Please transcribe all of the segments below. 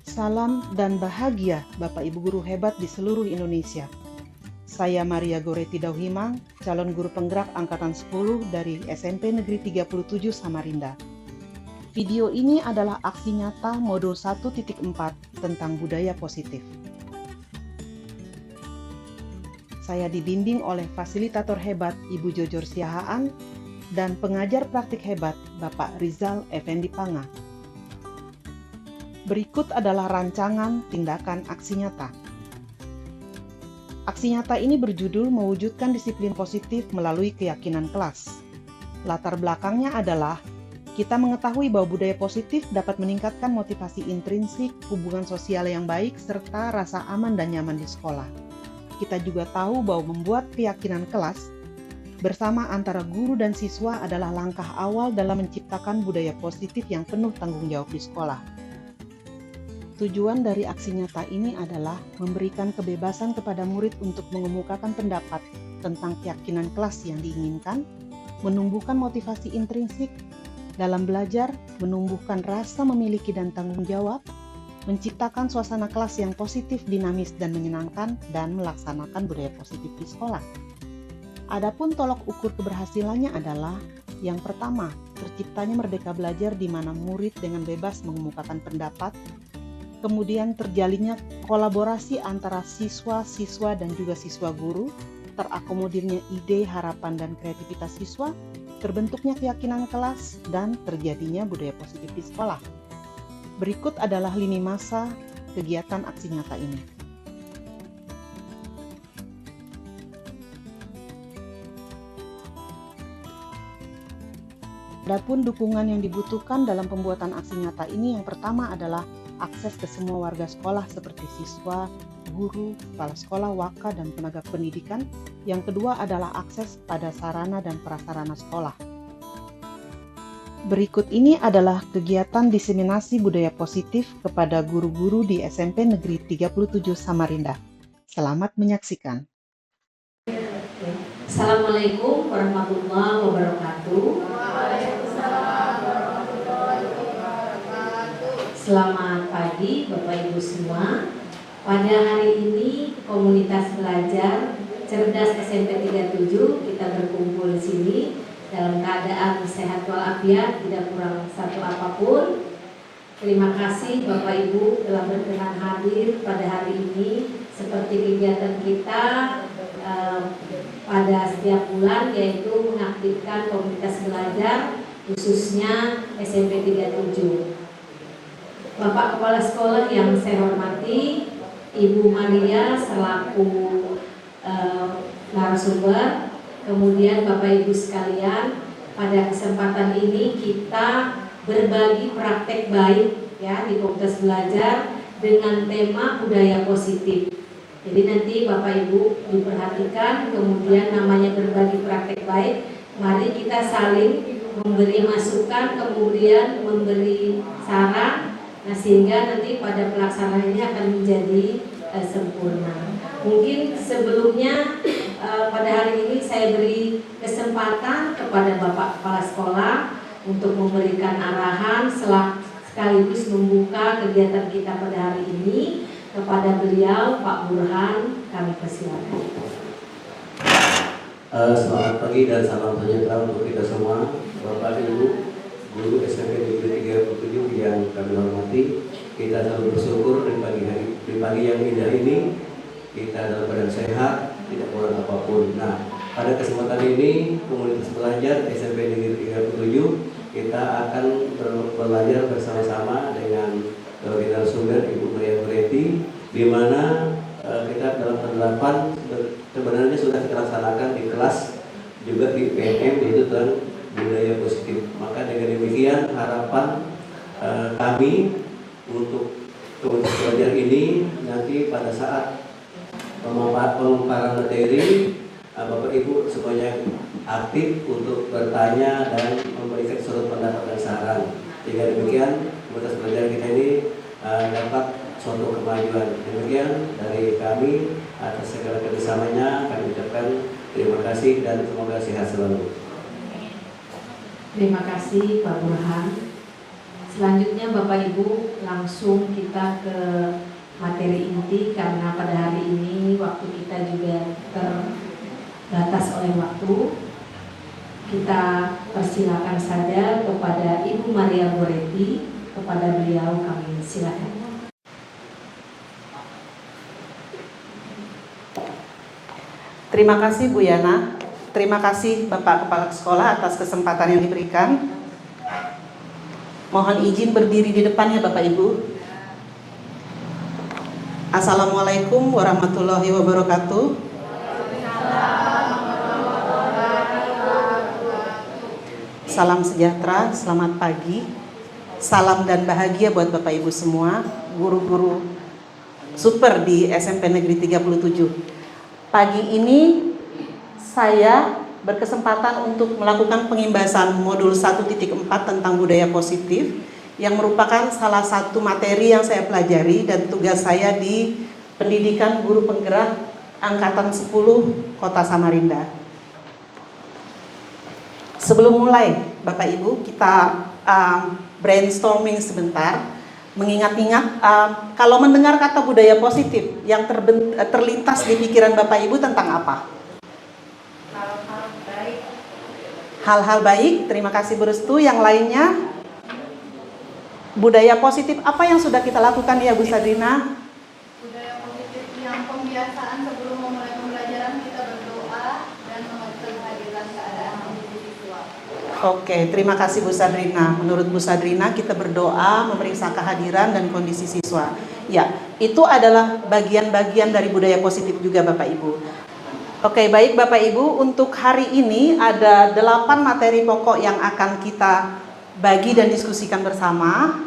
Salam dan bahagia Bapak Ibu guru hebat di seluruh Indonesia. Saya Maria Goretti Dauhimang, calon guru penggerak angkatan 10 dari SMP Negeri 37 Samarinda. Video ini adalah aksi nyata modul 1.4 tentang budaya positif. Saya dibimbing oleh fasilitator hebat Ibu Jojor Siahaan dan pengajar praktik hebat Bapak Rizal Effendi Panga. Berikut adalah rancangan tindakan aksi nyata. Aksi nyata ini berjudul mewujudkan disiplin positif melalui keyakinan kelas. Latar belakangnya adalah kita mengetahui bahwa budaya positif dapat meningkatkan motivasi intrinsik, hubungan sosial yang baik, serta rasa aman dan nyaman di sekolah. Kita juga tahu bahwa membuat keyakinan kelas bersama antara guru dan siswa adalah langkah awal dalam menciptakan budaya positif yang penuh tanggung jawab di sekolah. Tujuan dari aksi nyata ini adalah memberikan kebebasan kepada murid untuk mengemukakan pendapat tentang keyakinan kelas yang diinginkan, menumbuhkan motivasi intrinsik dalam belajar, menumbuhkan rasa memiliki dan tanggung jawab, menciptakan suasana kelas yang positif, dinamis, dan menyenangkan, dan melaksanakan budaya positif di sekolah. Adapun tolok ukur keberhasilannya adalah yang pertama, terciptanya merdeka belajar di mana murid dengan bebas mengemukakan pendapat. Kemudian terjalinnya kolaborasi antara siswa-siswa dan juga siswa guru, terakomodirnya ide, harapan, dan kreativitas siswa, terbentuknya keyakinan kelas, dan terjadinya budaya positif di sekolah. Berikut adalah lini masa kegiatan aksi nyata ini. Adapun dukungan yang dibutuhkan dalam pembuatan aksi nyata ini yang pertama adalah akses ke semua warga sekolah seperti siswa, guru, kepala sekolah, waka, dan tenaga pendidikan. Yang kedua adalah akses pada sarana dan prasarana sekolah. Berikut ini adalah kegiatan diseminasi budaya positif kepada guru-guru di SMP Negeri 37 Samarinda. Selamat menyaksikan. Assalamualaikum warahmatullahi wabarakatuh. Selamat pagi Bapak Ibu semua. Pada hari ini komunitas belajar cerdas SMP 37 kita berkumpul di sini dalam keadaan sehat walafiat, tidak kurang satu apapun. Terima kasih Bapak Ibu telah berkenan hadir pada hari ini seperti kegiatan kita pada setiap bulan, yaitu mengaktifkan komunitas belajar khususnya SMP 37. Bapak Kepala Sekolah yang saya hormati, Ibu Maria selaku narasumber, kemudian Bapak Ibu sekalian, pada kesempatan ini kita berbagi praktek baik ya di komunitas belajar dengan tema budaya positif. Jadi nanti Bapak Ibu diperhatikan, kemudian namanya berbagi praktek baik, mari kita saling memberi masukan, kemudian memberi saran. Nah, sehingga nanti pada pelaksanaan ini akan menjadi sempurna. Mungkin sebelumnya pada hari ini saya beri kesempatan kepada Bapak Kepala Sekolah untuk memberikan arahan sekaligus membuka kegiatan kita pada hari ini. Kepada beliau, Pak Burhan, kami persilakan. Selamat pagi dan salam sejahtera untuk kita semua, Bapak Ibu guru SMP Negeri 37 yang kami hormati. Kita selalu bersyukur di pagi yang indah ini kita dalam keadaan sehat, tidak kurang apapun. Nah, pada kesempatan ini komunitas belajar SMP Negeri 37 kita akan belajar bersama-sama dengan narasumber Ibu Maria Goretti, di mana kita dalam penerapan sebenarnya sudah kita laksanakan di kelas juga di PNM, yaitu tentang budaya positif. Maka dengan demikian harapan kami untuk komunitas belajar ini nanti pada saat pemaparan materi, Bapak Ibu semuanya aktif untuk bertanya dan memberikan sudut pendapat dan saran. Sehingga demikian komunitas belajar kita ini dapat suatu kemajuan. Demikian dari kami, atas segala kerjasamanya kami ucapkan terima kasih dan semoga sehat selalu. Terima kasih Pak Burhan. Selanjutnya Bapak Ibu langsung kita ke materi inti karena pada hari ini waktu kita juga terbatas oleh waktu. Kita persilakan saja kepada Ibu Maria Goretti, kepada beliau kami silakan. Terima kasih Bu Yana, terima kasih Bapak Kepala Sekolah atas kesempatan yang diberikan. Mohon izin berdiri di depannya Bapak Ibu. Assalamualaikum warahmatullahi wabarakatuh. Salam sejahtera, selamat pagi. Salam dan bahagia buat Bapak Ibu semua, guru-guru super di SMP Negeri 37. Pagi ini saya berkesempatan untuk melakukan pengimbasan modul 1.4 tentang budaya positif yang merupakan salah satu materi yang saya pelajari dan tugas saya di pendidikan guru penggerak angkatan 10 Kota Samarinda. Sebelum mulai Bapak Ibu, kita brainstorming sebentar, mengingat-ingat kalau mendengar kata budaya positif yang terlintas di pikiran Bapak Ibu tentang apa? Hal-hal baik, terima kasih Bu Restu. Yang lainnya, budaya positif apa yang sudah kita lakukan ya Bu Sadrina? Budaya positif yang pembiasaan sebelum memulai pembelajaran kita berdoa dan mengajukan kehadiran keadaan siswa. Oke, terima kasih Bu Sadrina. Menurut Bu Sadrina kita berdoa, memeriksa kehadiran dan kondisi siswa. Ya, itu adalah bagian-bagian dari budaya positif juga Bapak Ibu. Oke, baik Bapak Ibu, untuk hari ini ada 8 materi pokok yang akan kita bagi dan diskusikan bersama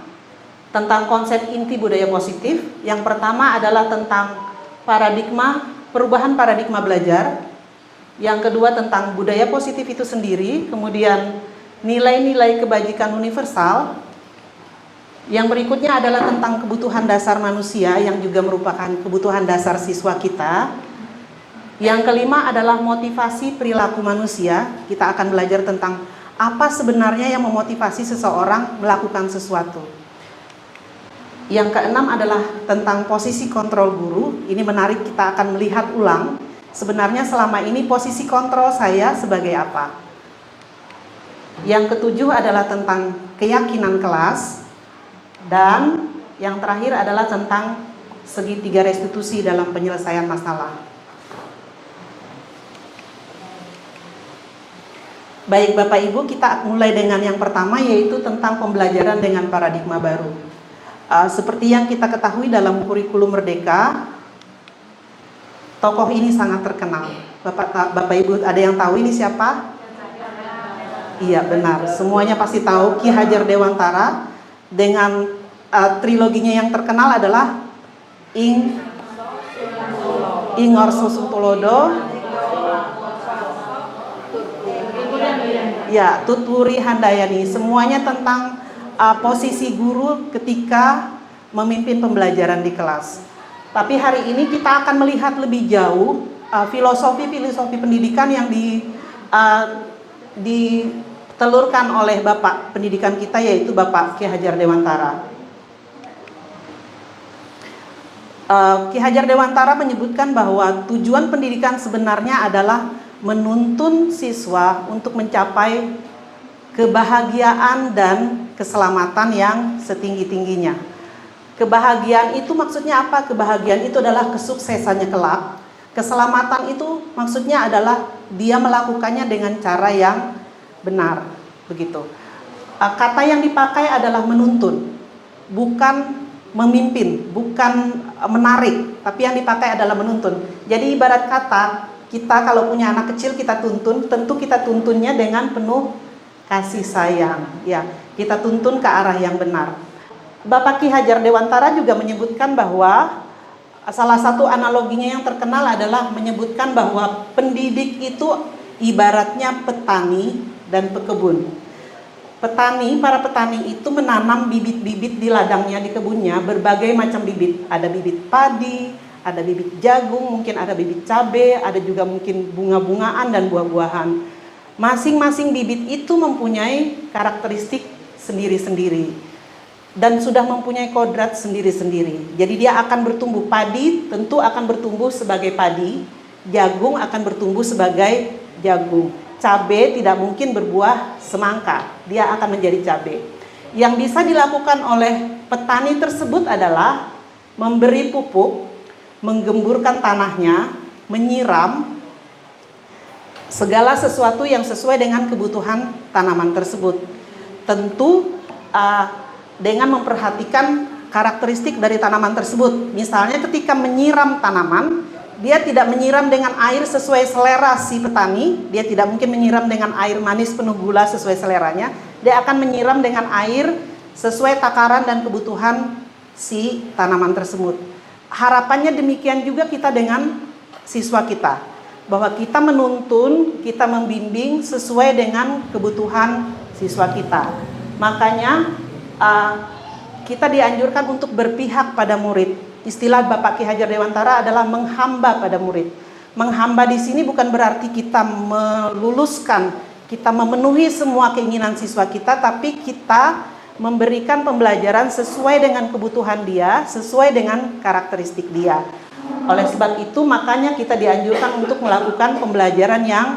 tentang konsep inti budaya positif. Yang pertama adalah tentang perubahan paradigma belajar. Yang kedua tentang budaya positif itu sendiri, kemudian nilai-nilai kebajikan universal. Yang berikutnya adalah tentang kebutuhan dasar manusia yang juga merupakan kebutuhan dasar siswa kita. Yang kelima adalah motivasi perilaku manusia. Kita akan belajar tentang apa sebenarnya yang memotivasi seseorang melakukan sesuatu. Yang keenam adalah tentang posisi kontrol guru. Ini menarik, kita akan melihat ulang sebenarnya selama ini posisi kontrol saya sebagai apa. Yang ketujuh adalah tentang keyakinan kelas. Dan yang terakhir adalah tentang segitiga restitusi dalam penyelesaian masalah. Baik Bapak Ibu, kita mulai dengan yang pertama, yaitu tentang pembelajaran dengan paradigma baru. Seperti yang kita ketahui dalam kurikulum Merdeka, tokoh ini sangat terkenal. Bapak Ibu ada yang tahu ini siapa? Iya benar, semuanya pasti tahu, Ki Hajar Dewantara. Dengan triloginya yang terkenal adalah Ing Orso Sutulodo, ya, Tutwuri Handayani. Semuanya tentang posisi guru ketika memimpin pembelajaran di kelas. Tapi hari ini kita akan melihat lebih jauh filosofi pendidikan yang ditelurkan oleh Bapak pendidikan kita, yaitu Bapak Ki Hajar Dewantara. Ki Hajar Dewantara menyebutkan bahwa tujuan pendidikan sebenarnya adalah menuntun siswa untuk mencapai kebahagiaan dan keselamatan yang setinggi-tingginya. Kebahagiaan itu maksudnya apa? Kebahagiaan itu adalah kesuksesannya kelak. Keselamatan itu maksudnya adalah dia melakukannya dengan cara yang benar, begitu. Kata yang dipakai adalah menuntun, bukan memimpin, bukan menarik, tapi yang dipakai adalah menuntun. Jadi ibarat kata, kita kalau punya anak kecil kita tuntun, tentu kita tuntunnya dengan penuh kasih sayang. Ya, kita tuntun ke arah yang benar. Bapak Ki Hajar Dewantara juga menyebutkan bahwa salah satu analoginya yang terkenal adalah menyebutkan bahwa pendidik itu ibaratnya petani dan pekebun. Para petani itu menanam bibit-bibit di ladangnya, di kebunnya, berbagai macam bibit. Ada bibit padi, ada bibit jagung, mungkin ada bibit cabai, ada juga mungkin bunga-bungaan dan buah-buahan. Masing-masing bibit itu mempunyai karakteristik sendiri-sendiri. dan sudah mempunyai kodrat sendiri-sendiri. Jadi dia akan bertumbuh, padi tentu akan bertumbuh sebagai padi, jagung akan bertumbuh sebagai jagung. Cabai tidak mungkin berbuah semangka, dia akan menjadi cabai. Yang bisa dilakukan oleh petani tersebut adalah memberi pupuk, menggemburkan tanahnya, menyiram segala sesuatu yang sesuai dengan kebutuhan tanaman tersebut. Tentu dengan memperhatikan karakteristik dari tanaman tersebut. Misalnya ketika menyiram tanaman, dia tidak menyiram dengan air sesuai selera si petani. Dia tidak mungkin menyiram dengan air manis penuh gula sesuai seleranya. Dia akan menyiram dengan air sesuai takaran dan kebutuhan si tanaman tersebut. Harapannya demikian juga kita dengan siswa kita, bahwa kita menuntun, kita membimbing sesuai dengan kebutuhan siswa kita. Makanya kita dianjurkan untuk berpihak pada murid. Istilah Bapak Ki Hajar Dewantara adalah menghamba pada murid. Menghamba di sini bukan berarti kita meluluskan, kita memenuhi semua keinginan siswa kita, tapi kita memberikan pembelajaran sesuai dengan kebutuhan dia, sesuai dengan karakteristik dia. Oleh sebab itu, makanya kita dianjurkan untuk melakukan pembelajaran yang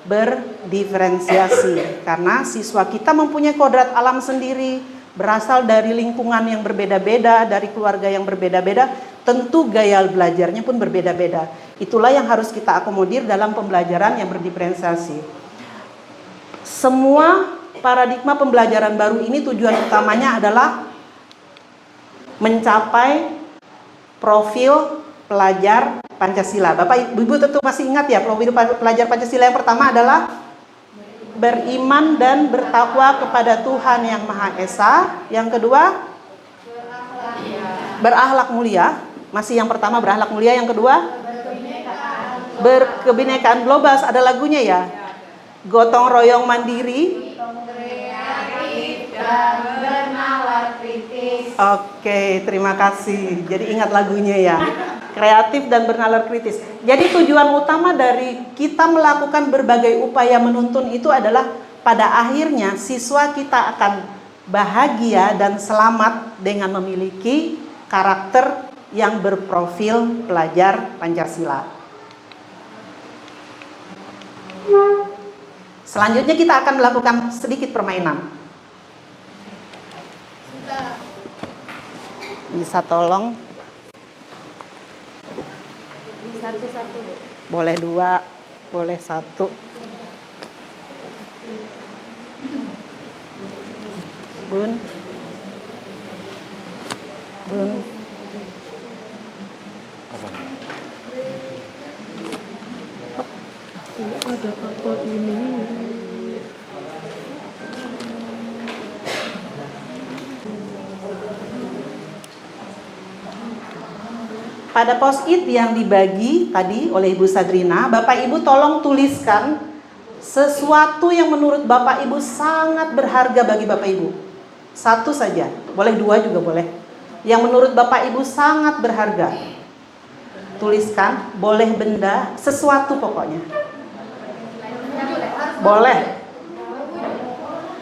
berdiferensiasi. Karena siswa kita mempunyai kodrat alam sendiri, berasal dari lingkungan yang berbeda-beda, dari keluarga yang berbeda-beda, tentu gaya belajarnya pun berbeda-beda. Itulah yang harus kita akomodir dalam pembelajaran yang berdiferensiasi. Semua paradigma pembelajaran baru ini tujuan utamanya adalah mencapai profil pelajar Pancasila. Bapak Ibu tentu masih ingat ya, profil pelajar Pancasila yang pertama adalah beriman dan bertakwa kepada Tuhan Yang Maha Esa. Yang kedua, berakhlak mulia. Masih yang pertama berakhlak mulia, yang kedua berkebinekaan global. Ada lagunya ya. Gotong royong mandiri dan bernalar kritis. Oke, terima kasih. Jadi ingat lagunya ya. Kreatif dan bernalar kritis. Jadi tujuan utama dari kita melakukan berbagai upaya menuntun itu adalah pada akhirnya siswa kita akan bahagia dan selamat dengan memiliki karakter yang berprofil pelajar Pancasila. Selanjutnya kita akan melakukan sedikit permainan. Bisa tolong? Satu-satu. Boleh 2, boleh 1. Bun. Ada apa ini? Pada post-it yang dibagi tadi oleh Ibu Sadrina, Bapak Ibu tolong tuliskan sesuatu yang menurut Bapak Ibu sangat berharga bagi Bapak Ibu. 1 saja, boleh 2 juga boleh. Yang menurut Bapak Ibu sangat berharga. Tuliskan, boleh benda, sesuatu pokoknya. Boleh.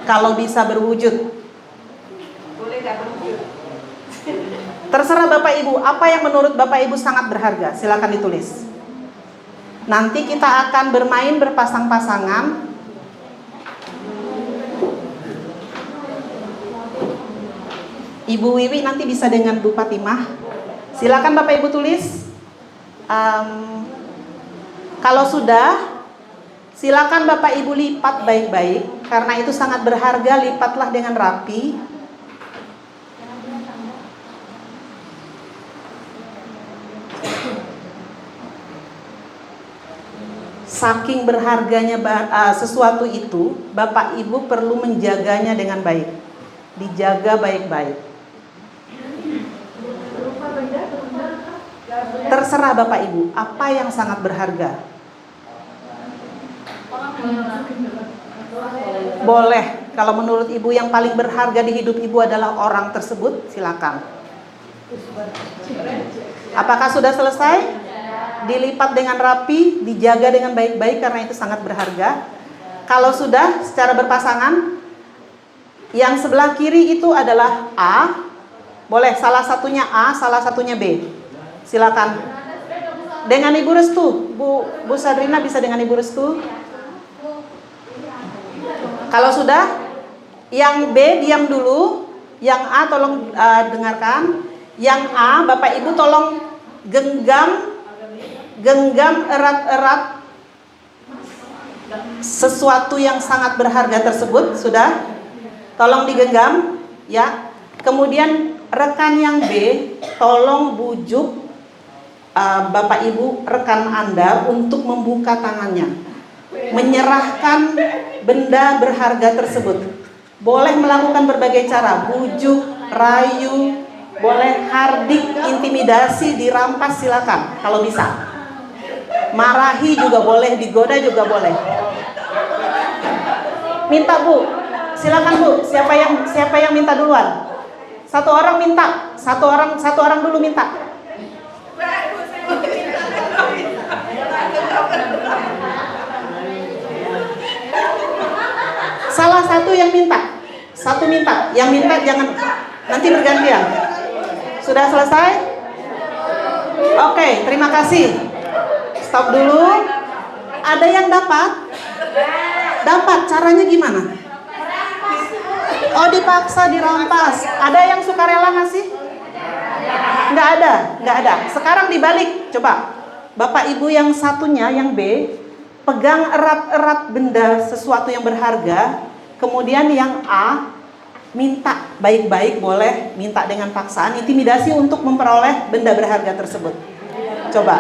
Kalau bisa berwujud. Boleh gak berwujud? Terserah Bapak Ibu, apa yang menurut Bapak Ibu sangat berharga, silakan ditulis. Nanti kita akan bermain berpasang-pasangan. Ibu Wiwi nanti bisa dengan Bu Fatimah. Silakan Bapak Ibu tulis. Kalau sudah, silakan Bapak Ibu lipat baik-baik, karena itu sangat berharga, lipatlah dengan rapi. Saking berharganya sesuatu itu, Bapak Ibu perlu menjaganya dengan baik. Dijaga baik-baik. Terserah Bapak Ibu, apa yang sangat berharga. Boleh, kalau menurut Ibu yang paling berharga di hidup Ibu adalah orang tersebut, silakan. Apakah sudah selesai? Dilipat dengan rapi, dijaga dengan baik-baik karena itu sangat berharga. Kalau sudah secara berpasangan, Yang sebelah kiri itu adalah A. Boleh salah satunya A, salah satunya B. Silakan. Dengan Ibu Restu, Bu Sadrina bisa dengan Ibu Restu? Kalau sudah, yang B diam dulu, yang A tolong dengarkan. Yang A, Bapak Ibu tolong genggam erat-erat sesuatu yang sangat berharga tersebut. Sudah? Tolong digenggam, ya. Kemudian rekan yang B, tolong bujuk Bapak Ibu rekan Anda untuk membuka tangannya, menyerahkan benda berharga tersebut. Boleh melakukan berbagai cara, bujuk, rayu, boleh hardik, intimidasi, dirampas, silakan kalau bisa. Marahi juga boleh, digoda juga boleh. Minta Bu, silakan Bu. Siapa yang minta duluan? Satu orang minta, satu orang dulu minta. Salah satu yang minta, yang minta jangan nanti bergantian. Sudah selesai? Oke, terima kasih. Stop dulu. Ada yang dapat? Dapat, caranya gimana? Oh, dipaksa, dirampas. Ada yang sukarela ngasih? Nggak ada. Sekarang dibalik, coba. Bapak Ibu yang satunya, yang B, pegang erat-erat benda sesuatu yang berharga. Kemudian yang A, minta baik-baik, boleh minta dengan paksaan, intimidasi untuk memperoleh benda berharga tersebut. Coba.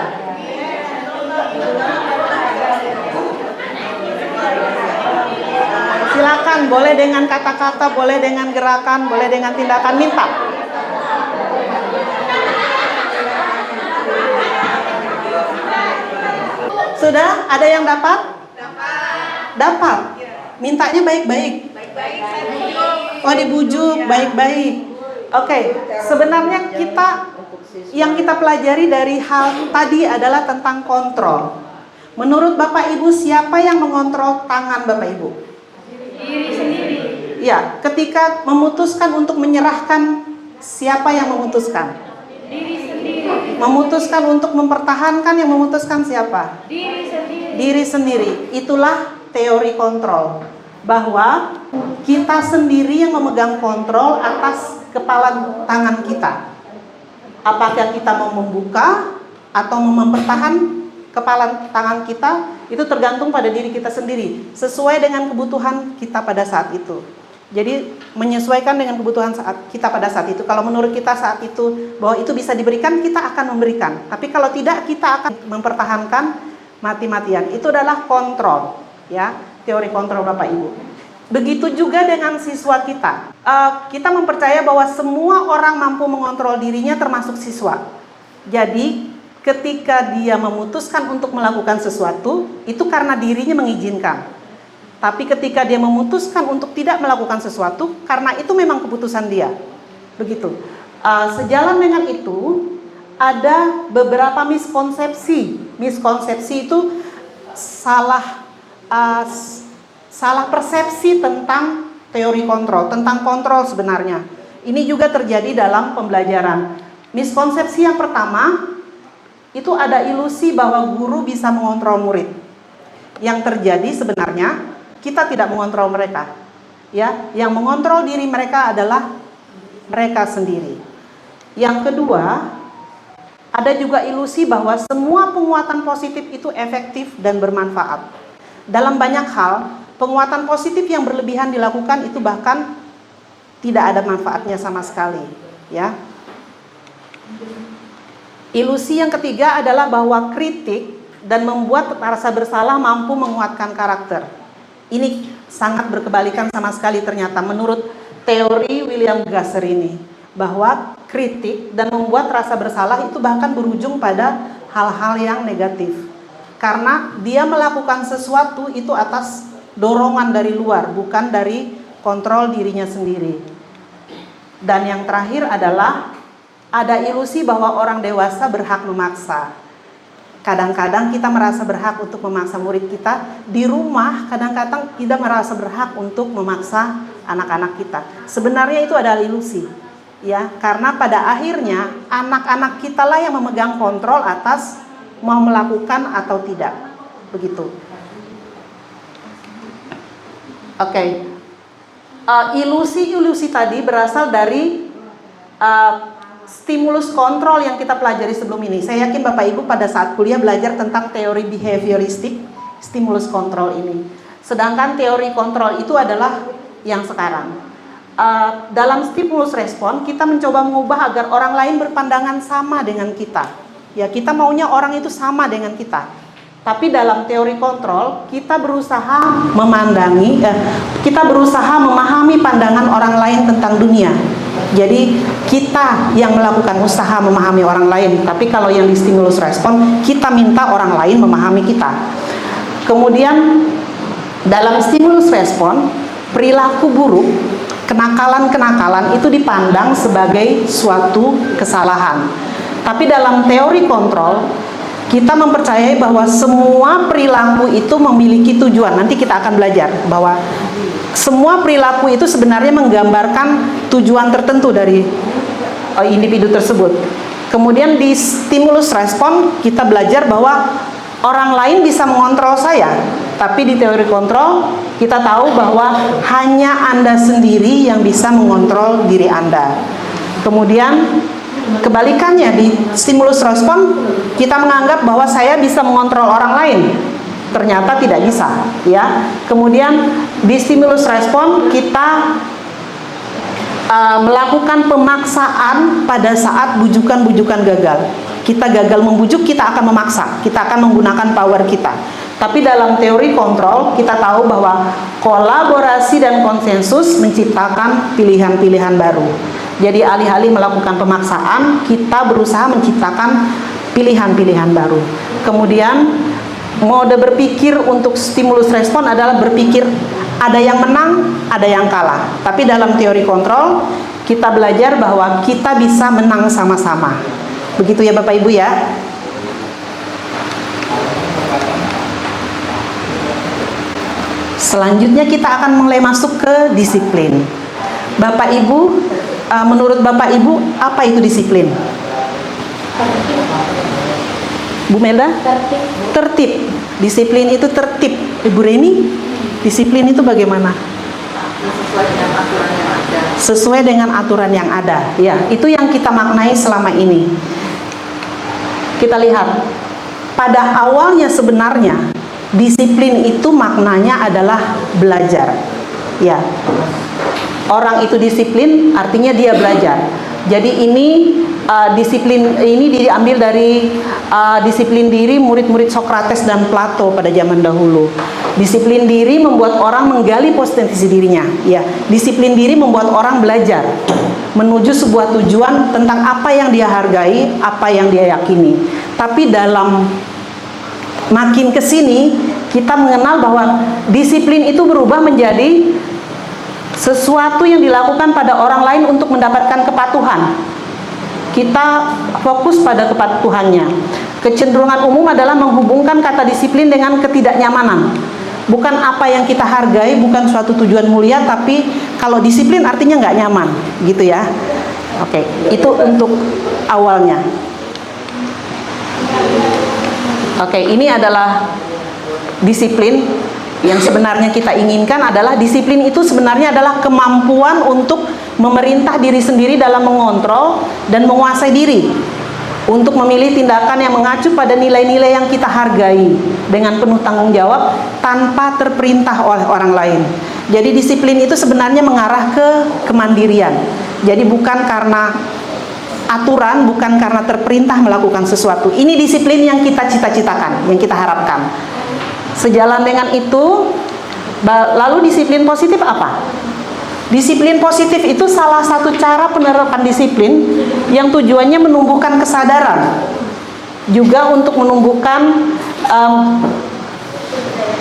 Silakan, boleh dengan kata-kata, boleh dengan gerakan, boleh dengan tindakan, minta. Sudah? Ada yang dapat? Dapat. Mintanya baik-baik. Oh, dibujuk baik-baik. Oke, sebenarnya yang kita pelajari dari hal tadi adalah tentang kontrol. Menurut Bapak Ibu, siapa yang mengontrol tangan Bapak Ibu? Diri sendiri. Ya, ketika memutuskan untuk menyerahkan, siapa yang memutuskan? Diri sendiri. Memutuskan untuk mempertahankan, yang memutuskan siapa? Diri sendiri. Diri sendiri. Itulah teori kontrol, bahwa kita sendiri yang memegang kontrol atas kepala tangan kita. Apakah kita mau membuka atau mau mempertahankan kepala tangan kita, itu tergantung pada diri kita sendiri, sesuai dengan kebutuhan kita pada saat itu. Jadi menyesuaikan dengan kebutuhan kita pada saat itu. Kalau menurut kita saat itu bahwa itu bisa diberikan, kita akan memberikan. Tapi kalau tidak, kita akan mempertahankan mati-matian. Itu adalah kontrol, ya, teori kontrol Bapak Ibu. Begitu juga dengan siswa kita. Kita mempercaya bahwa semua orang mampu mengontrol dirinya, termasuk siswa. Jadi ketika dia memutuskan untuk melakukan sesuatu, itu karena dirinya mengizinkan. Tapi ketika dia memutuskan untuk tidak melakukan sesuatu, karena itu memang keputusan dia. Begitu. Sejalan dengan itu, ada beberapa miskonsepsi. Miskonsepsi itu salah persepsi tentang teori kontrol, tentang kontrol sebenarnya. Ini juga terjadi dalam pembelajaran. Miskonsepsi yang pertama, itu ada ilusi bahwa guru bisa mengontrol murid. Yang terjadi sebenarnya, kita tidak mengontrol mereka. Ya, yang mengontrol diri mereka adalah mereka sendiri. Yang kedua, ada juga ilusi bahwa semua penguatan positif itu efektif dan bermanfaat. Dalam banyak hal, penguatan positif yang berlebihan dilakukan itu bahkan tidak ada manfaatnya sama sekali, ya. Ilusi yang ketiga adalah bahwa kritik dan membuat rasa bersalah mampu menguatkan karakter. Ini sangat berkebalikan sama sekali ternyata menurut teori William Gasser ini, bahwa kritik dan membuat rasa bersalah itu bahkan berujung pada hal-hal yang negatif. Karena dia melakukan sesuatu itu atas dorongan dari luar, bukan dari kontrol dirinya sendiri. Dan yang terakhir adalah ada ilusi bahwa orang dewasa berhak memaksa. Kadang-kadang kita merasa berhak untuk memaksa murid kita. Di rumah kadang-kadang kita merasa berhak untuk memaksa anak-anak kita. Sebenarnya itu adalah ilusi, ya, karena pada akhirnya anak-anak kita lah yang memegang kontrol atas mau melakukan atau tidak, begitu. Oke. Ilusi-ilusi tadi berasal dari stimulus kontrol yang kita pelajari sebelum ini. Saya yakin Bapak Ibu pada saat kuliah belajar tentang teori behavioristik stimulus kontrol ini. Sedangkan teori kontrol itu adalah yang sekarang. Dalam stimulus respon kita mencoba mengubah agar orang lain berpandangan sama dengan kita. Ya, kita maunya orang itu sama dengan kita. Tapi dalam teori kontrol kita berusaha memahami pandangan orang lain tentang dunia. Jadi kita yang melakukan usaha memahami orang lain, tapi kalau yang di stimulus respon kita minta orang lain memahami kita. Kemudian dalam stimulus respon, perilaku buruk, kenakalan-kenakalan itu dipandang sebagai suatu kesalahan. Tapi dalam teori kontrol kita mempercayai bahwa semua perilaku itu memiliki tujuan. Nanti kita akan belajar bahwa semua perilaku itu sebenarnya menggambarkan tujuan tertentu dari individu tersebut. Kemudian di stimulus respon kita belajar bahwa orang lain bisa mengontrol saya. Tapi di teori kontrol kita tahu bahwa hanya Anda sendiri yang bisa mengontrol diri Anda. Kemudian kebalikannya di stimulus respon kita menganggap bahwa saya bisa mengontrol orang lain. Ternyata tidak bisa, ya. Kemudian di stimulus respon kita melakukan pemaksaan pada saat bujukan-bujukan gagal. Kita gagal membujuk, kita akan memaksa, kita akan menggunakan power kita. Tapi dalam teori kontrol kita tahu bahwa kolaborasi dan konsensus menciptakan pilihan-pilihan baru. Jadi alih-alih melakukan pemaksaan, kita berusaha menciptakan pilihan-pilihan baru. Kemudian mode berpikir untuk stimulus respon adalah berpikir ada yang menang, ada yang kalah. Tapi dalam teori kontrol kita belajar bahwa kita bisa menang sama-sama. Begitu ya Bapak Ibu ya. Selanjutnya kita akan mulai masuk ke disiplin. Bapak Ibu, menurut Bapak Ibu apa itu disiplin? Bu Melda? Tertib. Disiplin itu tertib. Ibu Reni, disiplin itu bagaimana? Sesuai dengan aturan yang ada. Ya, itu yang kita maknai selama ini. Kita lihat, pada awalnya sebenarnya disiplin itu maknanya adalah belajar. Ya. Orang itu disiplin artinya dia belajar. Jadi ini disiplin ini diambil dari disiplin diri murid-murid Sokrates dan Plato pada zaman dahulu. Disiplin diri membuat orang menggali potensi dirinya. Ya, disiplin diri membuat orang belajar menuju sebuah tujuan tentang apa yang dia hargai, apa yang dia yakini. Tapi dalam makin kesini kita mengenal bahwa disiplin itu berubah menjadi sesuatu yang dilakukan pada orang lain untuk mendapatkan kepatuhan. Kita fokus pada kepatuhannya. Kecenderungan umum adalah menghubungkan kata disiplin dengan ketidaknyamanan. Bukan apa yang kita hargai, bukan suatu tujuan mulia, tapi kalau disiplin artinya nggak nyaman, gitu ya. Oke, itu untuk awalnya. Oke, ini adalah disiplin. Yang sebenarnya kita inginkan adalah disiplin itu sebenarnya adalah kemampuan untuk memerintah diri sendiri dalam mengontrol dan menguasai diri, untuk memilih tindakan yang mengacu pada nilai-nilai yang kita hargai dengan penuh tanggung jawab tanpa terperintah oleh orang lain. Jadi disiplin itu sebenarnya mengarah ke kemandirian. Jadi bukan karena aturan, bukan karena terperintah melakukan sesuatu. Ini disiplin yang kita cita-citakan, yang kita harapkan. Sejalan dengan itu, lalu disiplin positif apa? Disiplin positif itu salah satu cara penerapan disiplin yang tujuannya menumbuhkan kesadaran, juga untuk menumbuhkan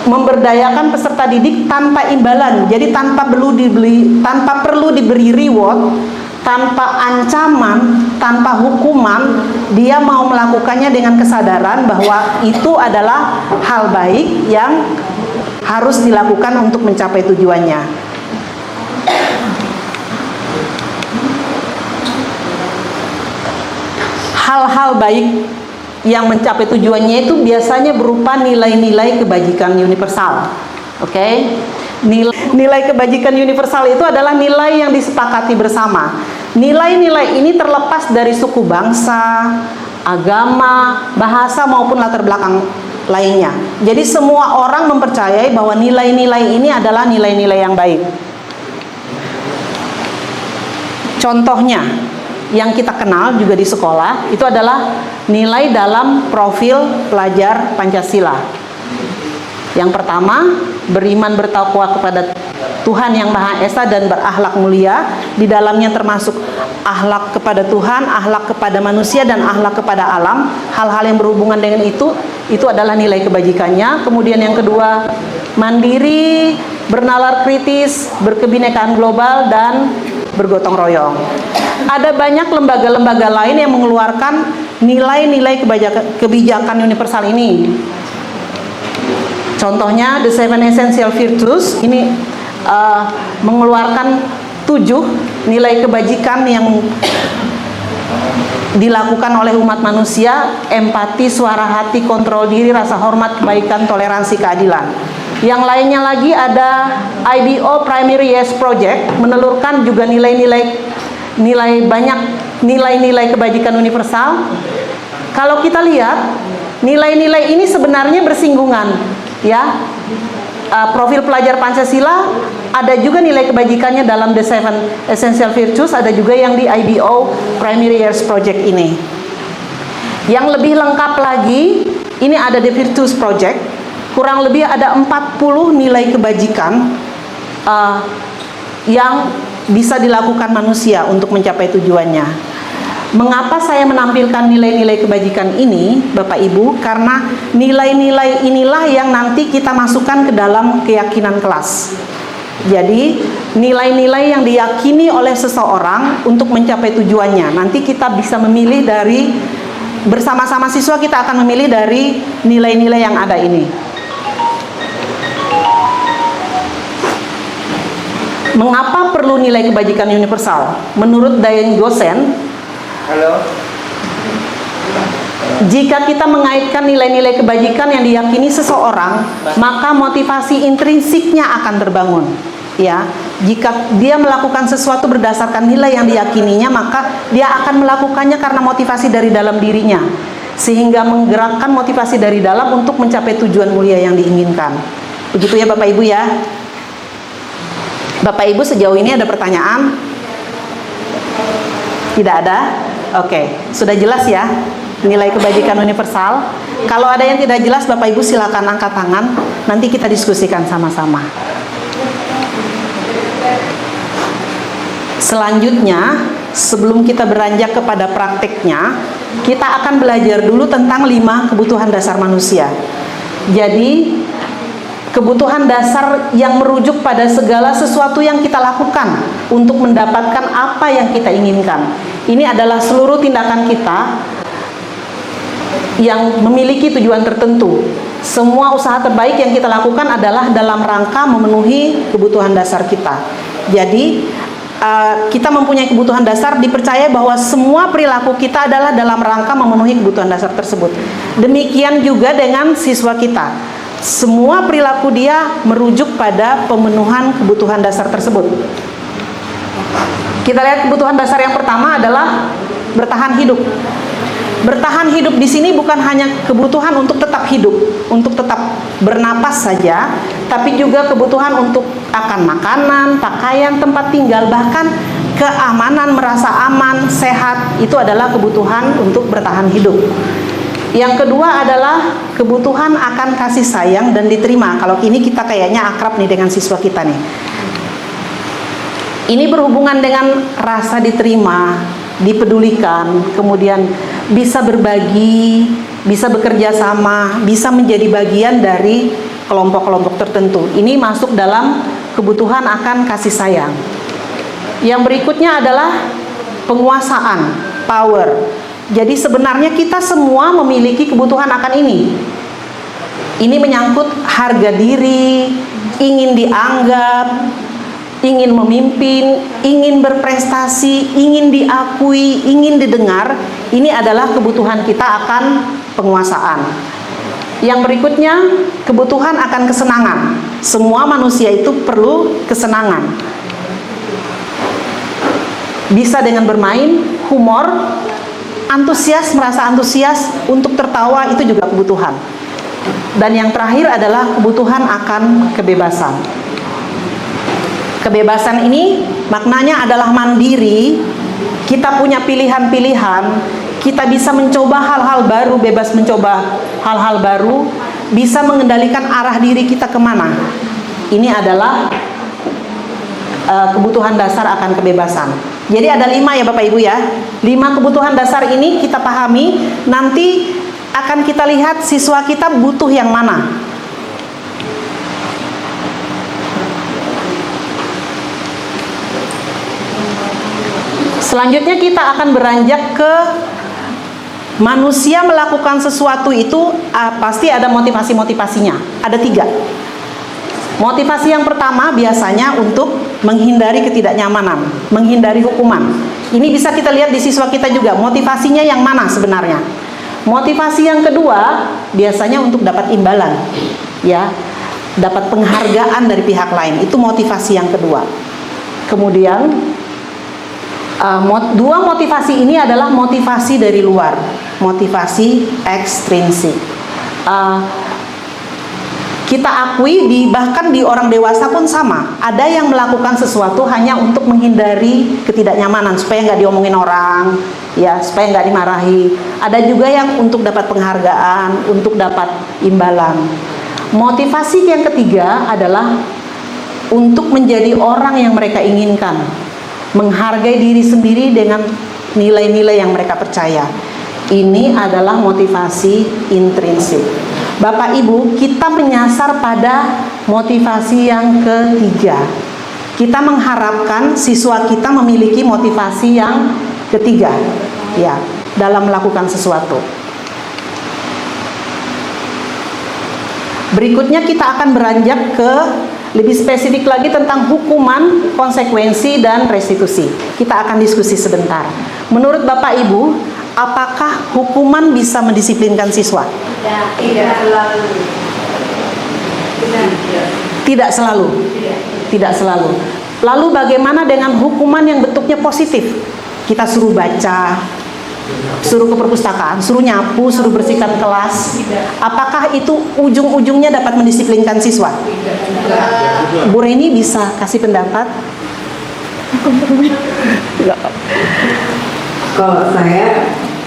memberdayakan peserta didik tanpa imbalan. Jadi tanpa perlu diberi reward, tanpa ancaman, tanpa hukuman, dia mau melakukannya dengan kesadaran bahwa itu adalah hal baik yang harus dilakukan untuk mencapai tujuannya. hal-hal baik yang mencapai tujuannya itu biasanya berupa nilai-nilai kebajikan universal. Oke? Nilai kebajikan universal itu adalah nilai yang disepakati bersama. Nilai-nilai ini terlepas dari suku bangsa, agama, bahasa maupun latar belakang lainnya. Jadi semua orang mempercayai bahwa nilai-nilai ini adalah nilai-nilai yang baik. Contohnya yang kita kenal juga di sekolah itu adalah nilai dalam profil pelajar Pancasila. Yang pertama, beriman bertakwa kepada Tuhan yang Maha Esa dan berakhlak mulia. Di dalamnya termasuk akhlak kepada Tuhan, akhlak kepada manusia, dan akhlak kepada alam. Hal-hal yang berhubungan dengan itu adalah nilai kebajikannya. Kemudian yang kedua, mandiri, bernalar kritis, berkebinekaan global, dan bergotong royong. Ada banyak lembaga-lembaga lain yang mengeluarkan nilai-nilai kebijakan universal ini. Contohnya The Seven Essential Virtues ini mengeluarkan 7 nilai kebajikan yang dilakukan oleh umat manusia: empati, suara hati, kontrol diri, rasa hormat, kebaikan, toleransi, keadilan. Yang lainnya lagi ada IBO Primary Yes Project, menelurkan juga banyak nilai-nilai kebajikan universal. Kalau kita lihat, nilai-nilai ini sebenarnya bersinggungan, ya. Profil pelajar Pancasila ada juga nilai kebajikannya dalam The Seven Essential Virtues, ada juga yang di IBO Primary Years Project ini. Yang lebih lengkap lagi, ini ada The Virtues Project. Kurang lebih ada 40 nilai kebajikan yang bisa dilakukan manusia untuk mencapai tujuannya. Mengapa saya menampilkan nilai-nilai kebajikan ini, Bapak Ibu? Karena nilai-nilai inilah yang nanti kita masukkan ke dalam keyakinan kelas. Jadi, nilai-nilai yang diyakini oleh seseorang untuk mencapai tujuannya. Nanti kita bisa memilih dari, bersama-sama siswa kita akan memilih dari nilai-nilai yang ada ini. Mengapa perlu nilai kebajikan universal? Menurut Diane Gosen, jika kita mengaitkan nilai-nilai kebajikan yang diyakini seseorang, maka motivasi intrinsiknya akan terbangun. Ya, jika dia melakukan sesuatu berdasarkan nilai yang diyakininya, maka dia akan melakukannya karena motivasi dari dalam dirinya, sehingga menggerakkan motivasi dari dalam untuk mencapai tujuan mulia yang diinginkan. Begitu ya Bapak Ibu ya. Bapak Ibu sejauh ini ada pertanyaan? Tidak ada? Oke, sudah jelas ya nilai kebajikan universal. Kalau ada yang tidak jelas, Bapak Ibu silakan angkat tangan, nanti kita diskusikan sama-sama. Selanjutnya, sebelum kita beranjak kepada prakteknya, kita akan belajar dulu tentang 5 kebutuhan dasar manusia. Jadi, kebutuhan dasar yang merujuk pada segala sesuatu yang kita lakukan untuk mendapatkan apa yang kita inginkan. Ini adalah seluruh tindakan kita yang memiliki tujuan tertentu. Semua usaha terbaik yang kita lakukan adalah dalam rangka memenuhi kebutuhan dasar kita. Jadi, kita mempunyai kebutuhan dasar, dipercaya bahwa semua perilaku kita adalah dalam rangka memenuhi kebutuhan dasar tersebut. Demikian juga dengan siswa kita. Semua perilaku dia merujuk pada pemenuhan kebutuhan dasar tersebut. Kita lihat kebutuhan dasar yang pertama adalah bertahan hidup. Bertahan hidup di sini bukan hanya kebutuhan untuk tetap hidup, untuk tetap bernapas saja, tapi juga kebutuhan untuk akan makanan, pakaian, tempat tinggal, bahkan keamanan, merasa aman, sehat. Itu adalah kebutuhan untuk bertahan hidup. Yang kedua adalah kebutuhan akan kasih sayang dan diterima. Kalau ini kita kayaknya akrab nih dengan siswa kita nih. Ini berhubungan dengan rasa diterima, dipedulikan, kemudian bisa berbagi, bisa bekerja sama, bisa menjadi bagian dari kelompok-kelompok tertentu. Ini masuk dalam kebutuhan akan kasih sayang. Yang berikutnya adalah penguasaan, power. Jadi sebenarnya kita semua memiliki kebutuhan akan ini. Ini menyangkut harga diri, ingin dianggap, ingin memimpin, ingin berprestasi, ingin diakui, ingin didengar. Ini adalah kebutuhan kita akan penguasaan. Yang berikutnya, kebutuhan akan kesenangan. Semua manusia itu perlu kesenangan. Bisa dengan bermain, humor, antusias, merasa antusias, untuk tertawa, itu juga kebutuhan. Dan yang terakhir adalah kebutuhan akan kebebasan. Kebebasan ini maknanya adalah mandiri, kita punya pilihan-pilihan, kita bisa mencoba hal-hal baru, bebas mencoba hal-hal baru, bisa mengendalikan arah diri kita kemana. Ini adalah kebutuhan dasar akan kebebasan. Jadi ada 5 ya Bapak Ibu ya. 5 kebutuhan dasar ini kita pahami, nanti akan kita lihat siswa kita butuh yang mana. Selanjutnya kita akan beranjak ke manusia melakukan sesuatu itu pasti ada motivasi-motivasinya. Ada 3. Motivasi yang pertama biasanya untuk menghindari ketidaknyamanan, menghindari hukuman. Ini bisa kita lihat di siswa kita juga, motivasinya yang mana sebenarnya. Motivasi yang kedua biasanya untuk dapat imbalan, ya, dapat penghargaan dari pihak lain. Itu motivasi yang kedua. Kemudian 2 motivasi ini adalah motivasi dari luar, motivasi ekstrinsik. Kita akui bahkan di orang dewasa pun sama. Ada yang melakukan sesuatu hanya untuk menghindari ketidaknyamanan, supaya nggak diomongin orang, ya, supaya nggak dimarahi. Ada juga yang untuk dapat penghargaan, untuk dapat imbalan. Motivasi yang ketiga adalah untuk menjadi orang yang mereka inginkan, menghargai diri sendiri dengan nilai-nilai yang mereka percaya. Ini adalah motivasi intrinsik. Bapak Ibu, kita menyasar pada motivasi yang ketiga. Kita mengharapkan siswa kita memiliki motivasi yang ketiga, ya, dalam melakukan sesuatu. Berikutnya kita akan beranjak ke lebih spesifik lagi tentang hukuman, konsekuensi, dan restitusi. Kita akan diskusi sebentar. Menurut Bapak Ibu, apakah hukuman bisa mendisiplinkan siswa? Tidak selalu. Tidak selalu. Tidak selalu. Lalu bagaimana dengan hukuman yang bentuknya positif? Kita suruh baca, suruh ke perpustakaan, suruh nyapu, suruh bersihkan kelas. Apakah itu ujung-ujungnya dapat mendisiplinkan siswa? Bu Reni bisa kasih pendapat? Kalau saya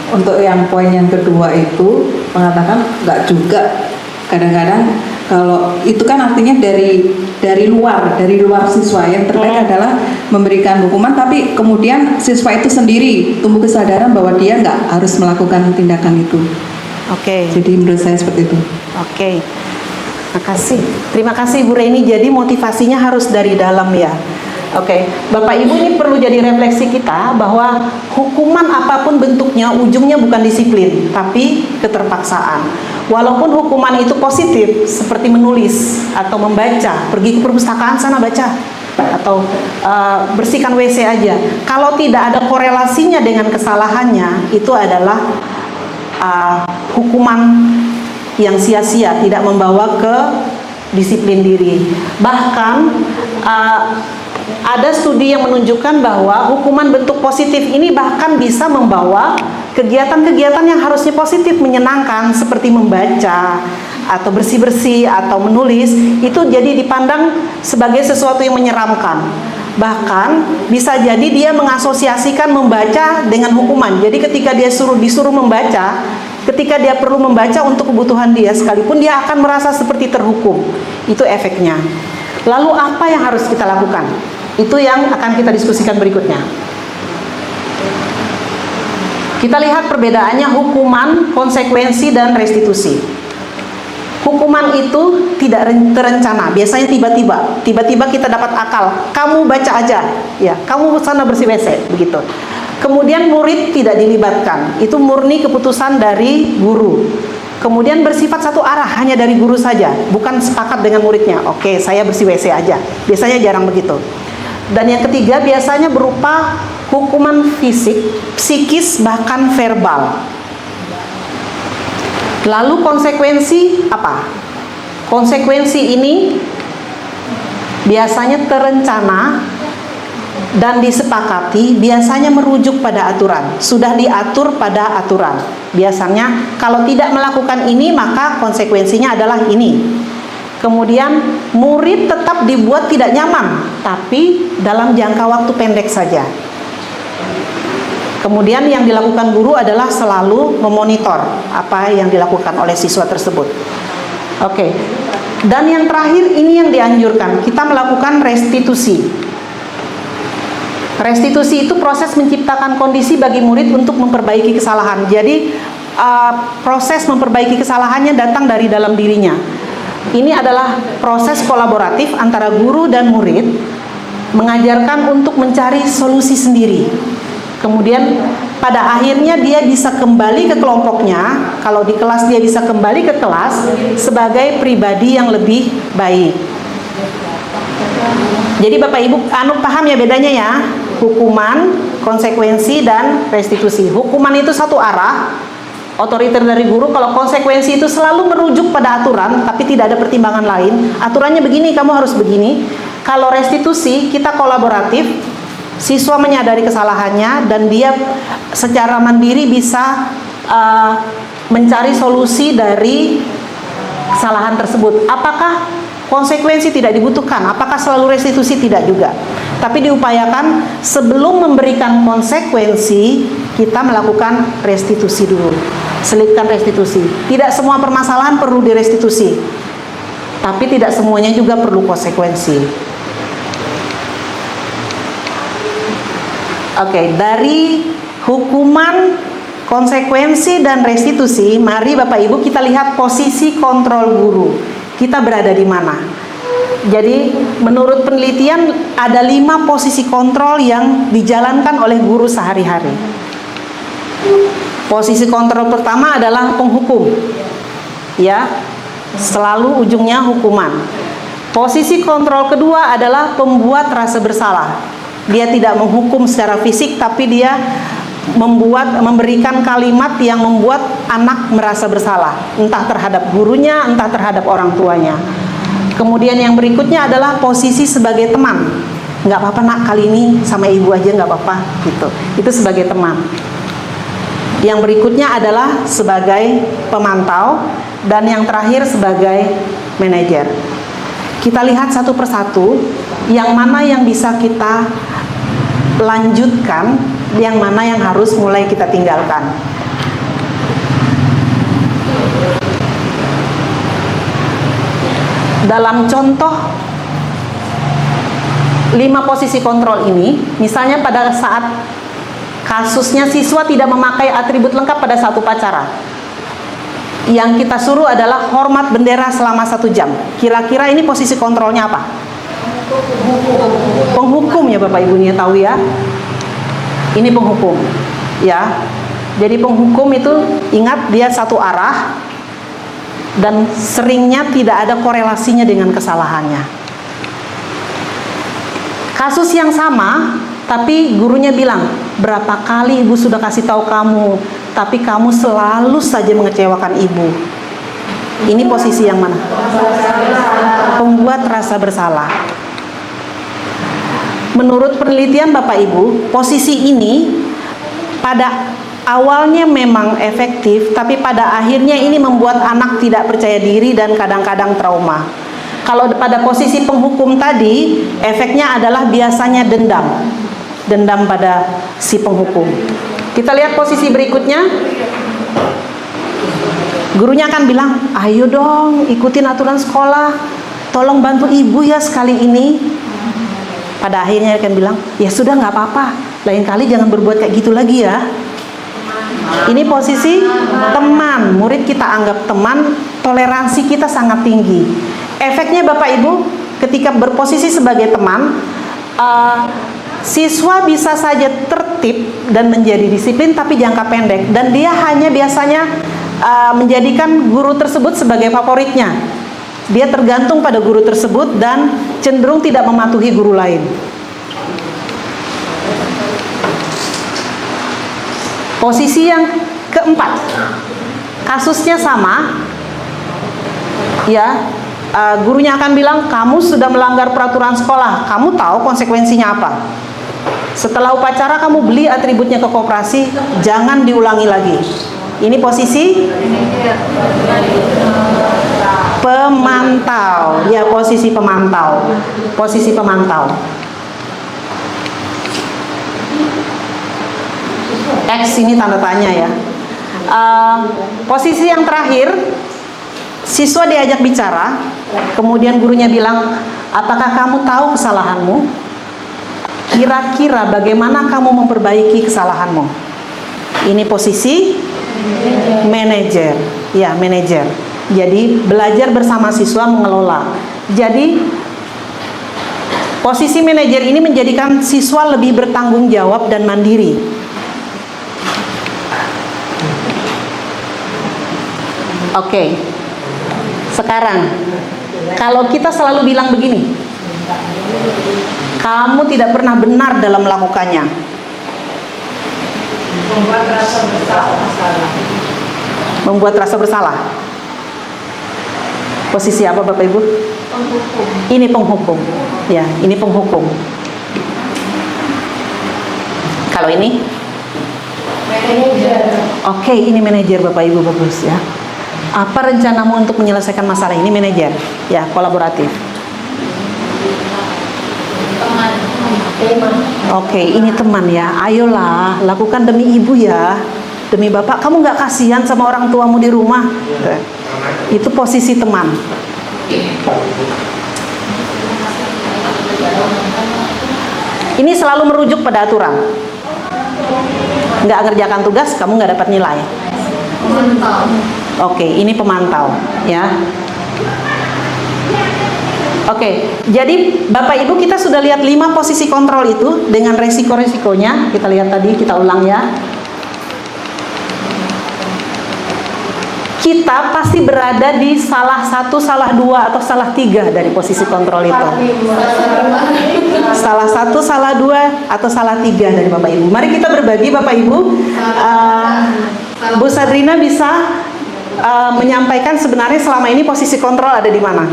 untuk yang poin yang kedua itu mengatakan nggak juga. Kadang-kadang kalau itu kan artinya dari luar siswa, yang terbaik adalah memberikan hukuman, tapi kemudian siswa itu sendiri tumbuh kesadaran bahwa dia nggak harus melakukan tindakan itu. Oke. Jadi menurut saya seperti itu. Oke. Terima kasih Bu Reni. Jadi motivasinya harus dari dalam ya. Oke, Bapak Ibu, ini perlu jadi refleksi kita bahwa hukuman apapun bentuknya ujungnya bukan disiplin, tapi keterpaksaan. Walaupun hukuman itu positif, seperti menulis atau membaca, pergi ke perpustakaan sana baca, atau bersihkan WC aja. Kalau tidak ada korelasinya dengan kesalahannya, itu adalah hukuman yang sia-sia, tidak membawa ke disiplin diri. Bahkan ada studi yang menunjukkan bahwa hukuman bentuk positif ini bahkan bisa membawa kegiatan-kegiatan yang harusnya positif, menyenangkan, seperti membaca atau bersih-bersih atau menulis, itu jadi dipandang sebagai sesuatu yang menyeramkan. Bahkan bisa jadi dia mengasosiasikan membaca dengan hukuman. Jadi ketika dia disuruh membaca, ketika dia perlu membaca untuk kebutuhan dia, sekalipun dia akan merasa seperti terhukum. Itu efeknya. Lalu apa yang harus kita lakukan? Itu yang akan kita diskusikan berikutnya. Kita lihat perbedaannya hukuman, konsekuensi, dan restitusi. Hukuman itu tidak terencana, biasanya tiba-tiba kita dapat akal, kamu baca aja, ya, kamu sana bersih WC, begitu. Kemudian murid tidak dilibatkan, itu murni keputusan dari guru. Kemudian bersifat satu arah, hanya dari guru saja, bukan sepakat dengan muridnya. Oke, saya bersih WC aja, biasanya jarang begitu. Dan yang ketiga biasanya berupa hukuman fisik, psikis, bahkan verbal. Lalu konsekuensi apa? Konsekuensi ini biasanya terencana dan disepakati, biasanya merujuk pada aturan, sudah diatur pada aturan. Biasanya kalau tidak melakukan ini maka konsekuensinya adalah ini. Kemudian murid tetap dibuat tidak nyaman, tapi dalam jangka waktu pendek saja. Kemudian yang dilakukan guru adalah selalu memonitor apa yang dilakukan oleh siswa tersebut. Oke. Dan yang terakhir ini yang dianjurkan, kita melakukan restitusi. Restitusi itu proses menciptakan kondisi bagi murid untuk memperbaiki kesalahan. Jadi proses memperbaiki kesalahannya datang dari dalam dirinya. Ini adalah proses kolaboratif antara guru dan murid, mengajarkan untuk mencari solusi sendiri. Kemudian pada akhirnya dia bisa kembali ke kelompoknya. Kalau di kelas dia bisa kembali ke kelas sebagai pribadi yang lebih baik. Jadi Bapak Ibu paham ya bedanya ya, hukuman, konsekuensi, dan restitusi. Hukuman itu satu arah, otoriter dari guru. Kalau konsekuensi itu selalu merujuk pada aturan, tapi tidak ada pertimbangan lain. Aturannya begini, kamu harus begini. Kalau restitusi, kita kolaboratif, siswa menyadari kesalahannya dan dia secara mandiri bisa mencari solusi dari kesalahan tersebut. Apakah konsekuensi tidak dibutuhkan? Apakah selalu restitusi? Tidak juga. Tapi diupayakan sebelum memberikan konsekuensi, kita melakukan restitusi dulu. Selipkan restitusi. Tidak semua permasalahan perlu direstitusi, tapi tidak semuanya juga perlu konsekuensi. Oke, dari hukuman, konsekuensi, dan restitusi, mari Bapak Ibu kita lihat posisi kontrol guru. Kita berada di mana? Jadi menurut penelitian ada 5 posisi kontrol yang dijalankan oleh guru sehari-hari. Posisi kontrol pertama adalah penghukum, ya, selalu ujungnya hukuman. Posisi kontrol kedua adalah pembuat rasa bersalah. Dia tidak menghukum secara fisik, tapi dia memberikan kalimat yang membuat anak merasa bersalah, entah terhadap gurunya, entah terhadap orang tuanya. Kemudian yang berikutnya adalah posisi sebagai teman. Nggak apa-apa nak, kali ini sama ibu aja nggak apa-apa, gitu. Itu sebagai teman. Yang berikutnya adalah sebagai pemantau, dan yang terakhir sebagai manajer. Kita lihat satu persatu, yang mana yang bisa kita lanjutkan, yang mana yang harus mulai kita tinggalkan. Dalam contoh 5 posisi kontrol ini, misalnya pada saat kasusnya siswa tidak memakai atribut lengkap pada saat upacara, yang kita suruh adalah hormat bendera selama 1 jam. Kira-kira ini posisi kontrolnya apa? Penghukum ya Bapak Ibu nih, tahu ya. Ini penghukum, ya. Jadi penghukum itu ingat dia satu arah dan seringnya tidak ada korelasinya dengan kesalahannya. Kasus yang sama, tapi gurunya bilang, berapa kali ibu sudah kasih tahu kamu, tapi kamu selalu saja mengecewakan ibu. Ini posisi yang mana? Pembuat rasa bersalah. Menurut penelitian Bapak Ibu, posisi ini pada awalnya memang efektif, tapi pada akhirnya ini membuat anak tidak percaya diri dan kadang-kadang trauma. Kalau pada posisi penghukum tadi, efeknya adalah biasanya dendam pada si penghukum. Kita lihat posisi berikutnya. Gurunya akan bilang, ayo dong ikutin aturan sekolah, tolong bantu ibu ya sekali ini. Pada akhirnya akan bilang, ya sudah nggak apa-apa, lain kali jangan berbuat kayak gitu lagi ya. Ini posisi teman, murid kita anggap teman, toleransi kita sangat tinggi. Efeknya Bapak Ibu, ketika berposisi sebagai teman, siswa bisa saja tertib dan menjadi disiplin tapi jangka pendek, dan dia hanya biasanya menjadikan guru tersebut sebagai favoritnya. Dia tergantung pada guru tersebut dan cenderung tidak mematuhi guru lain. Posisi yang keempat, kasusnya sama, ya. Gurunya akan bilang, kamu sudah melanggar peraturan sekolah, kamu tahu konsekuensinya apa. Setelah upacara kamu beli atributnya ke koperasi, jangan diulangi lagi. Ini posisi pemantau, ya, posisi pemantau. Posisi pemantau. X ini tanda tanya ya. Posisi yang terakhir, siswa diajak bicara, kemudian gurunya bilang, apakah kamu tahu kesalahanmu? Kira-kira bagaimana kamu memperbaiki kesalahanmu? Ini posisi manajer, ya, manajer. Jadi belajar bersama siswa mengelola. Jadi posisi manajer ini menjadikan siswa lebih bertanggung jawab dan mandiri. Oke. Sekarang, kalau kita selalu bilang begini, kamu tidak pernah benar dalam melakukannya. Membuat rasa bersalah. Posisi apa Bapak Ibu? Penghukum. Ini penghukum. Ya, ini penghukum. Kalau ini? Manajer. Oke, ini manajer Bapak Ibu, bagus ya. Apa rencanamu untuk menyelesaikan masalah ini? Manajer, ya, kolaboratif. Teman. Oke, ini teman ya. Ayolah, lakukan demi ibu ya, demi bapak. Kamu nggak kasihan sama orang tuamu di rumah? Itu posisi teman. Ini selalu merujuk pada aturan. Nggak ngerjakan tugas, kamu nggak dapat nilai. Pemantau. Oke, ini pemantau ya. Oke, jadi Bapak Ibu kita sudah lihat 5 posisi kontrol itu dengan resiko-resikonya. Kita lihat tadi, kita ulang ya. Kita pasti berada di salah 1, salah 2, atau salah 3 dari posisi kontrol itu. Salah 1, salah 2, atau salah 3 dari Bapak Ibu. Mari kita berbagi Bapak Ibu. Bu Sadrina bisa menyampaikan sebenarnya selama ini posisi kontrol ada di mana?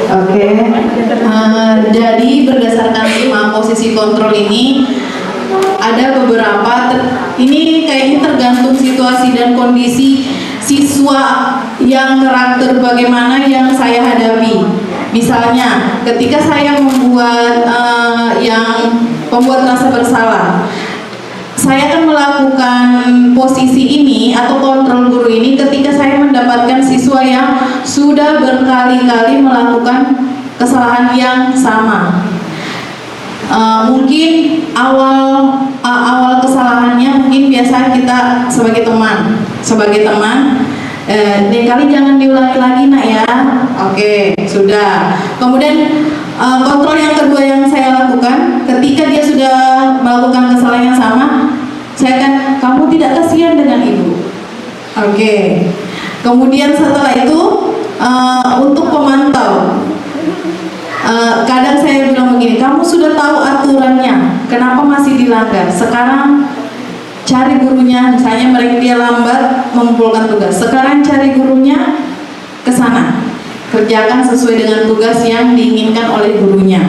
Oke. Jadi berdasarkan 5 posisi kontrol ini ada beberapa ini kayaknya tergantung situasi dan kondisi siswa yang karakter bagaimana yang saya hadapi. Misalnya ketika saya membuat yang pembuat rasa bersalah, saya akan melakukan posisi ini atau kontrol guru ini ketika saya mendapatkan siswa yang sudah berkali-kali melakukan kesalahan yang sama. Mungkin awal kesalahannya mungkin biasa kita sebagai teman, lain kali jangan diulangi lagi nak ya. Oke, sudah. Kemudian kontrol yang kedua yang saya lakukan ketika dia sudah melakukan kesalahan yang sama, saya akan, kamu tidak kasihan dengan ibu. Oke. Kemudian setelah itu untuk pemantau, kadang saya bilang begini, kamu sudah tahu aturannya, kenapa masih dilanggar? Sekarang cari gurunya, misalnya mereka dia lambat mengumpulkan tugas, sekarang cari gurunya ke sana, kerjakan sesuai dengan tugas yang diinginkan oleh gurunya.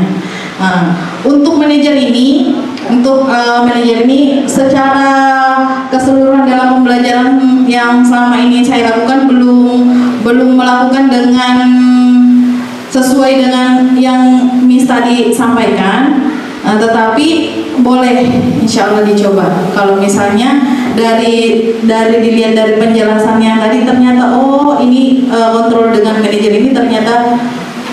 Untuk manajer ini, secara keseluruhan dalam pembelajaran yang selama ini saya lakukan belum melakukan dengan sesuai dengan yang Miss tadi sampaikan, tetapi boleh insya Allah dicoba. Kalau misalnya dari dilihat dari penjelasannya tadi ternyata ini kontrol dengan manajer ini ternyata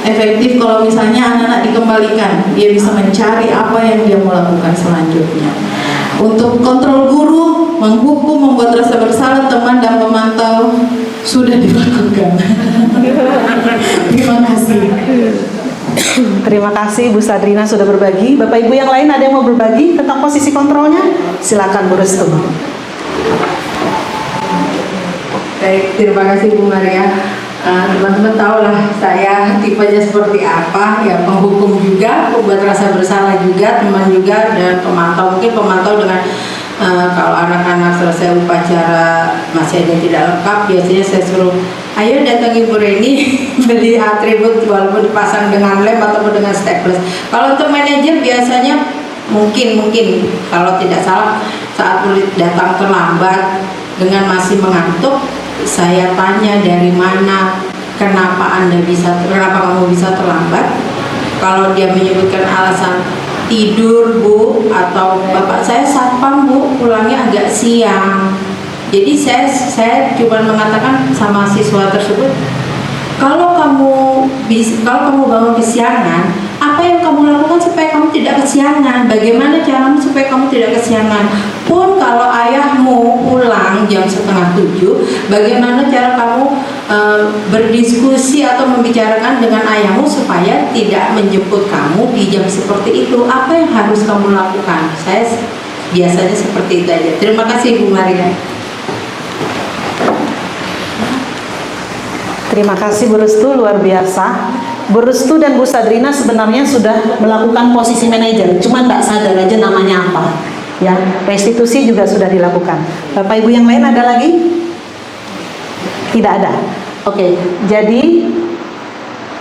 efektif. Kalau misalnya anak-anak dikembalikan, dia bisa mencari apa yang dia mau lakukan selanjutnya. Untuk kontrol guru, menghukum, membuat rasa bersalah teman dan pemantau sudah dilakukan. Terima kasih. Terima kasih Bu Sadrina sudah berbagi. Bapak Ibu yang lain ada yang mau berbagi tentang posisi kontrolnya? Silakan Bu Restu. Baik, terima kasih Bu Maria. Teman-teman tahulah saya tipenya seperti apa, ya penghukum juga, pembuat rasa bersalah juga, teman juga, dan pemantau. Mungkin pemantau dengan kalau anak-anak selesai upacara masih ada yang tidak lengkap, biasanya saya suruh, ayo datangi Bu Reni beli atribut walaupun dipasang dengan lem ataupun dengan staples. Kalau untuk manajer biasanya mungkin kalau tidak salah saat murid datang terlambat dengan masih mengantuk, saya tanya dari mana, kenapa kamu bisa terlambat. Kalau dia menyebutkan alasan tidur Bu, atau bapak saya satpam Bu, pulangnya agak siang. Jadi saya cuma mengatakan sama siswa tersebut, kalau kamu bangun kesiangan, apa yang kamu lakukan supaya kamu tidak kesiangan? Bagaimana caramu supaya kamu tidak kesiangan? Pun kalau ayahmu pulang jam 6:30, bagaimana cara kamu berdiskusi atau membicarakan dengan ayahmu supaya tidak menjemput kamu di jam seperti itu? Apa yang harus kamu lakukan? Saya biasanya seperti itu aja. Terima kasih Bu Maria. Terima kasih Bu Restu, luar biasa. Bu Restu dan Bu Sadrina sebenarnya sudah melakukan posisi manajer, cuma tidak sadar aja namanya apa. Ya, restitusi juga sudah dilakukan. Bapak Ibu yang lain ada lagi? Tidak ada. Oke, jadi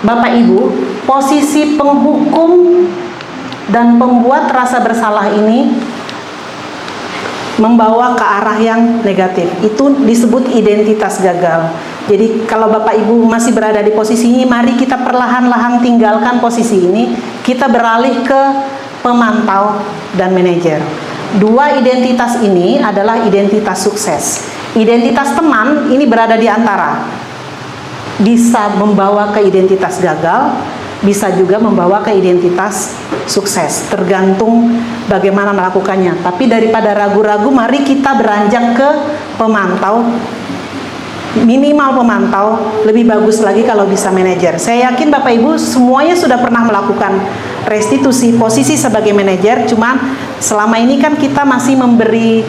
Bapak Ibu, posisi penghukum dan pembuat rasa bersalah ini membawa ke arah yang negatif. Itu disebut identitas gagal. Jadi kalau Bapak Ibu masih berada di posisi ini, mari kita perlahan-lahan tinggalkan posisi ini, kita beralih ke pemantau dan manajer. Dua identitas ini adalah identitas sukses. Identitas teman ini berada di antara. Bisa membawa ke identitas gagal, bisa juga membawa ke identitas sukses, tergantung bagaimana melakukannya. Tapi daripada ragu-ragu, mari kita beranjak ke pemantau. Minimal pemantau, lebih bagus lagi kalau bisa manajer. Saya yakin Bapak Ibu semuanya sudah pernah melakukan restitusi posisi sebagai manajer, cuman selama ini kan kita masih memberi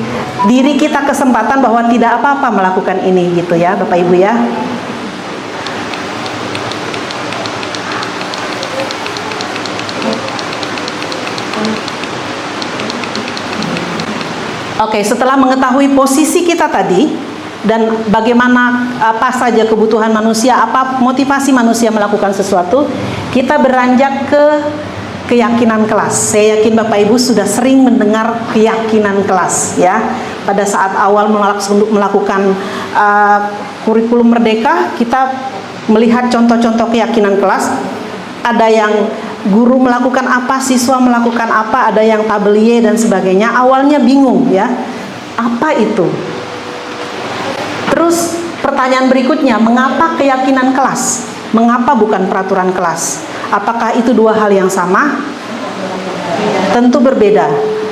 diri kita kesempatan bahwa tidak apa-apa melakukan ini gitu ya Bapak Ibu ya. Oke, setelah mengetahui posisi kita tadi dan bagaimana apa saja kebutuhan manusia, apa motivasi manusia melakukan sesuatu, kita beranjak ke keyakinan kelas. Saya yakin Bapak Ibu sudah sering mendengar keyakinan kelas ya. Pada saat awal melakukan kurikulum Merdeka, kita melihat contoh-contoh keyakinan kelas. Ada yang guru melakukan apa, siswa melakukan apa, ada yang tabelier dan sebagainya. Awalnya bingung ya, apa itu? Terus pertanyaan berikutnya, mengapa keyakinan kelas? Mengapa bukan peraturan kelas? Apakah itu dua hal yang sama? Tentu berbeda.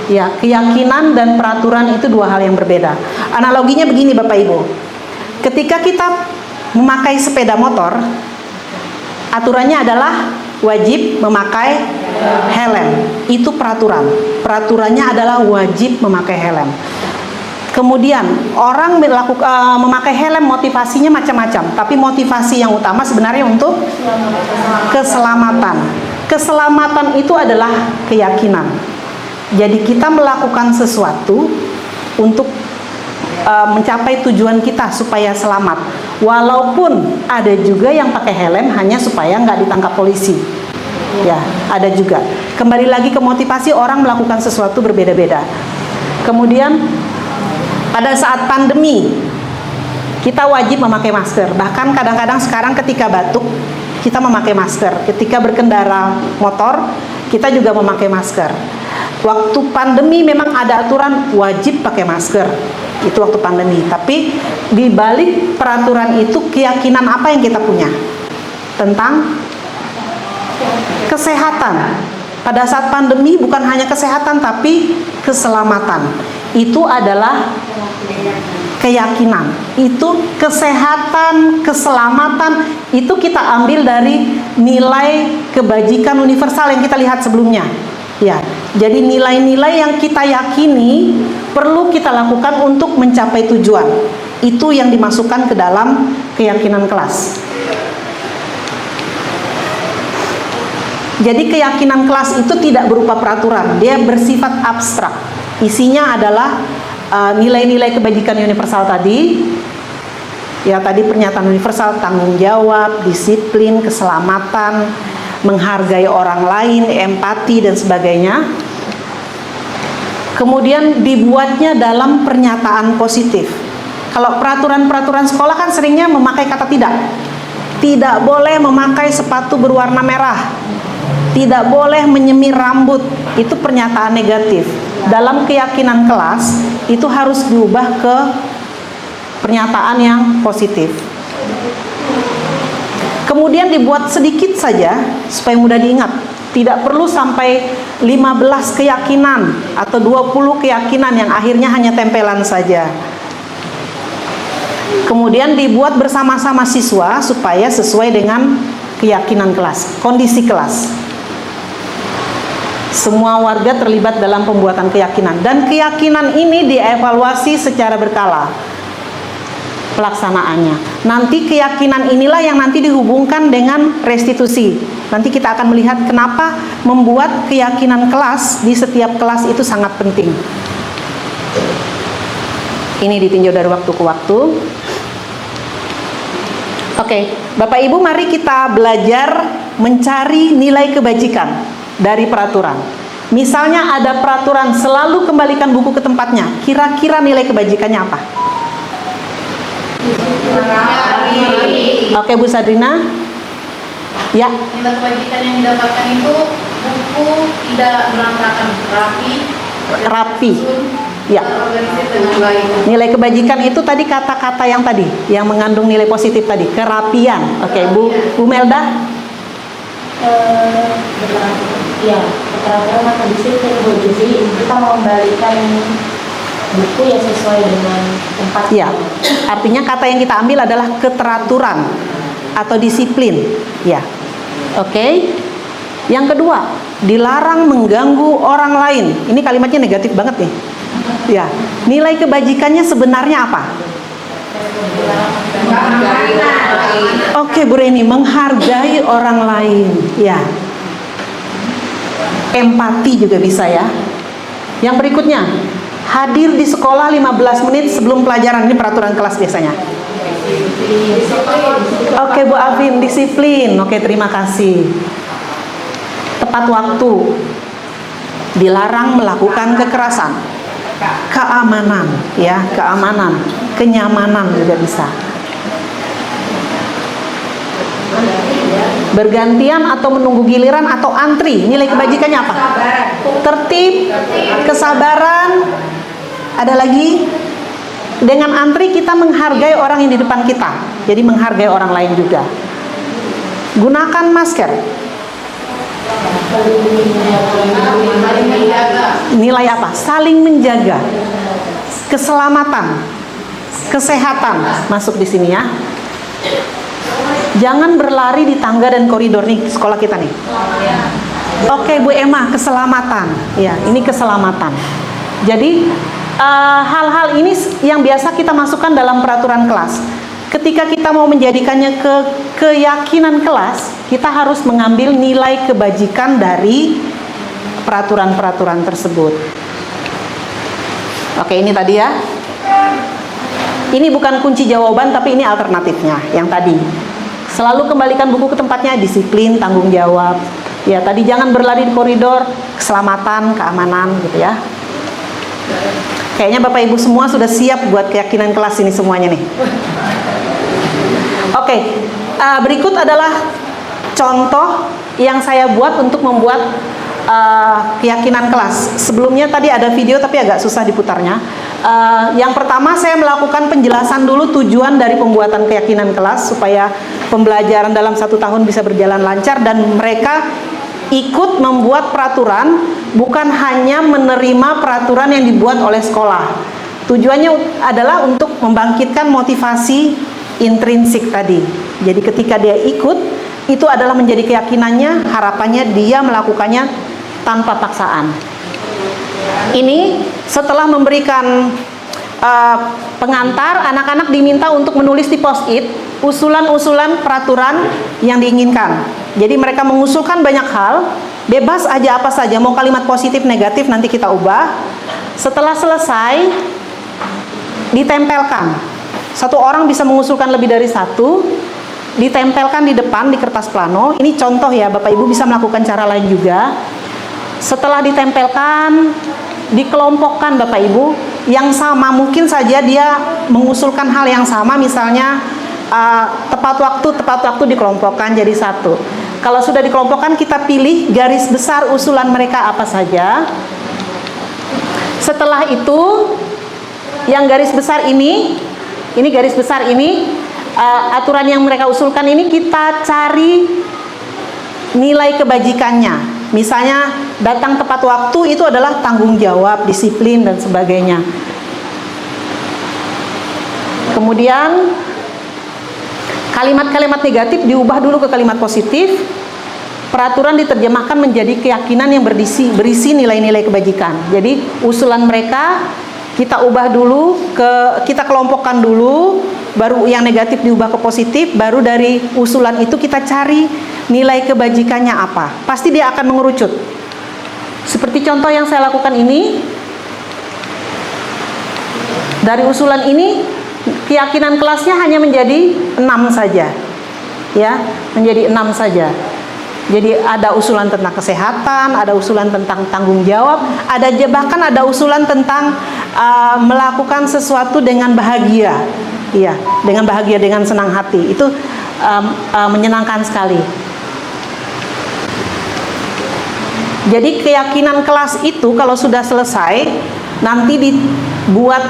Ya, keyakinan dan peraturan itu dua hal yang berbeda. Analoginya begini Bapak Ibu. Ketika kita memakai sepeda motor, aturannya adalah wajib memakai helm. Itu peraturan. Peraturannya adalah wajib memakai helm. Kemudian orang memakai helm motivasinya macam-macam, tapi motivasi yang utama sebenarnya untuk keselamatan. Keselamatan itu adalah keyakinan. Jadi kita melakukan sesuatu untuk mencapai tujuan kita supaya selamat. Walaupun ada juga yang pakai helm hanya supaya nggak ditangkap polisi. Ya, ada juga. Kembali lagi ke motivasi orang melakukan sesuatu berbeda-beda. Kemudian pada saat pandemi, kita wajib memakai masker. Bahkan kadang-kadang sekarang ketika batuk, kita memakai masker. Ketika berkendara motor, kita juga memakai masker. Waktu pandemi memang ada aturan wajib pakai masker. Itu waktu pandemi. Tapi di balik peraturan itu, keyakinan apa yang kita punya? Tentang kesehatan. Pada saat pandemi bukan hanya kesehatan, tapi keselamatan. Itu adalah keyakinan. Itu kesehatan, keselamatan, itu kita ambil dari nilai kebajikan universal yang kita lihat sebelumnya. Ya, jadi nilai-nilai yang kita yakini perlu kita lakukan untuk mencapai tujuan. Itu yang dimasukkan ke dalam keyakinan kelas. Jadi keyakinan kelas itu tidak berupa peraturan, dia bersifat abstrak. Isinya adalah nilai-nilai kebajikan universal tadi. Ya, tadi pernyataan universal, tanggung jawab, disiplin, keselamatan, menghargai orang lain, empati dan sebagainya. Kemudian dibuatnya dalam pernyataan positif. Kalau peraturan-peraturan sekolah kan seringnya memakai kata tidak. Tidak boleh memakai sepatu berwarna merah. Tidak boleh menyemir rambut. Itu pernyataan negatif. Dalam keyakinan kelas itu harus diubah ke pernyataan yang positif. Kemudian dibuat sedikit saja supaya mudah diingat. Tidak perlu sampai 15 keyakinan atau 20 keyakinan yang akhirnya hanya tempelan saja. Kemudian dibuat bersama-sama siswa supaya sesuai dengan keyakinan kelas, kondisi kelas. Semua warga terlibat dalam pembuatan keyakinan, dan keyakinan ini dievaluasi secara berkala pelaksanaannya. Nanti keyakinan inilah yang nanti dihubungkan dengan restitusi. Nanti kita akan melihat kenapa membuat keyakinan kelas di setiap kelas itu sangat penting. Ini ditinjau dari waktu ke waktu. Oke, Bapak Ibu, mari kita belajar mencari nilai kebajikan dari peraturan. Misalnya ada peraturan selalu kembalikan buku ke tempatnya. Kira-kira nilai kebajikannya apa? Oke, Bu Sadrina. Ya. Nilai kebajikan yang didapatkan itu buku tidak berantakan, Rapi. Ya. terorganisir dengan baik. Nilai kebajikan itu tadi kata-kata yang tadi, yang mengandung nilai positif tadi, kerapian. Oke, Bu Melda. Ya, keteraturan atau disiplin Bu. Jadi kita mengembalikan buku yang sesuai dengan tempat. Ya, artinya kata yang kita ambil adalah keteraturan atau disiplin. Ya, oke. Yang kedua, dilarang mengganggu orang lain. Ini kalimatnya negatif banget nih. Ya, nilai kebajikannya sebenarnya apa? Oke, Bu Reni, menghargai orang lain. Ya, empati juga bisa ya. Yang berikutnya, hadir di sekolah 15 menit sebelum pelajaran. Ini peraturan kelas biasanya. Oke, Bu Afin, disiplin. Oke, terima kasih. Tepat waktu. Dilarang melakukan kekerasan. Keamanan, ya, keamanan, kenyamanan juga bisa. Bergantian atau menunggu giliran atau antri. Nilai kebajikannya apa? Tertib, kesabaran. Ada lagi? Dengan antri kita menghargai orang yang di depan kita. Jadi menghargai orang lain juga. Gunakan masker. Nilai apa? Saling menjaga. Keselamatan, kesehatan masuk di sini ya. Jangan berlari di tangga dan koridor nih sekolah kita nih. Oke, Bu Emma, keselamatan. Ya, ini keselamatan. Jadi hal-hal ini yang biasa kita masukkan dalam peraturan kelas. Ketika kita mau menjadikannya ke keyakinan kelas, kita harus mengambil nilai kebajikan dari peraturan-peraturan tersebut. Oke, ini tadi ya. Ini bukan kunci jawaban, tapi ini alternatifnya yang tadi. Selalu kembalikan buku ke tempatnya, disiplin, tanggung jawab. Ya, tadi jangan berlari di koridor, keselamatan, keamanan gitu ya. Kayaknya Bapak Ibu semua sudah siap buat keyakinan kelas ini semuanya nih. Oke, berikut adalah contoh yang saya buat untuk membuat keyakinan kelas. Sebelumnya tadi ada video tapi agak susah diputarnya. Yang pertama saya melakukan penjelasan dulu tujuan dari pembuatan keyakinan kelas supaya pembelajaran dalam 1 tahun bisa berjalan lancar dan mereka ikut membuat peraturan, bukan hanya menerima peraturan yang dibuat oleh sekolah. Tujuannya adalah untuk membangkitkan motivasi intrinsik tadi. Jadi ketika dia ikut, itu adalah menjadi keyakinannya, harapannya dia melakukannya tanpa paksaan. Ini setelah memberikan pengantar, anak-anak diminta untuk menulis di post-it usulan-usulan peraturan yang diinginkan. Jadi mereka mengusulkan banyak hal, bebas aja apa saja, mau kalimat positif, negatif nanti kita ubah. Setelah selesai, ditempelkan. Satu orang bisa mengusulkan lebih dari satu, ditempelkan di depan di kertas plano. Ini contoh ya, Bapak Ibu bisa melakukan cara lain juga. Setelah ditempelkan, dikelompokkan Bapak Ibu yang sama, mungkin saja dia mengusulkan hal yang sama, misalnya tepat waktu dikelompokkan jadi satu. Kalau sudah dikelompokkan, kita pilih garis besar usulan mereka apa saja. Setelah itu, yang garis besar ini garis besar ini, aturan yang mereka usulkan ini kita cari nilai kebajikannya. Misalnya datang tepat waktu itu adalah tanggung jawab, disiplin dan sebagainya. Kemudian kalimat-kalimat negatif diubah dulu ke kalimat positif. Peraturan diterjemahkan menjadi keyakinan yang berisi nilai-nilai kebajikan. Jadi usulan mereka kita ubah dulu kita kelompokkan dulu, baru yang negatif diubah ke positif, baru dari usulan itu kita cari nilai kebajikannya apa. Pasti dia akan mengerucut. Seperti contoh yang saya lakukan ini. Dari usulan ini keyakinan kelasnya hanya menjadi 6 saja. Ya, menjadi 6 saja. Jadi ada usulan tentang kesehatan, ada usulan tentang tanggung jawab, bahkan ada usulan tentang melakukan sesuatu dengan bahagia, iya, dengan bahagia, dengan senang hati. Itu menyenangkan sekali. Jadi keyakinan kelas itu kalau sudah selesai, nanti dibuat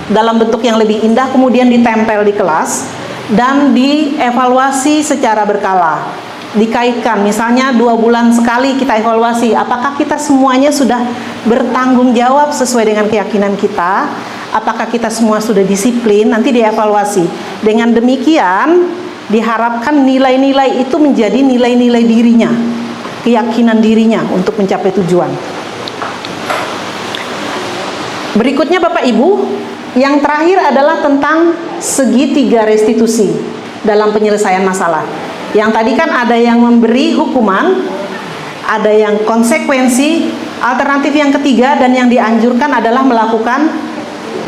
dalam bentuk yang lebih indah, kemudian ditempel di kelas dan dievaluasi secara berkala. Dikaitkan, misalnya 2 bulan sekali kita evaluasi, apakah kita semuanya sudah bertanggung jawab sesuai dengan keyakinan kita, apakah kita semua sudah disiplin, nanti dievaluasi. Dengan demikian diharapkan nilai-nilai itu menjadi nilai-nilai dirinya, keyakinan dirinya untuk mencapai tujuan. Berikutnya Bapak Ibu, yang terakhir adalah tentang segitiga restitusi dalam penyelesaian masalah. Yang tadi kan ada yang memberi hukuman, ada yang konsekuensi, alternatif yang ketiga dan yang dianjurkan adalah melakukan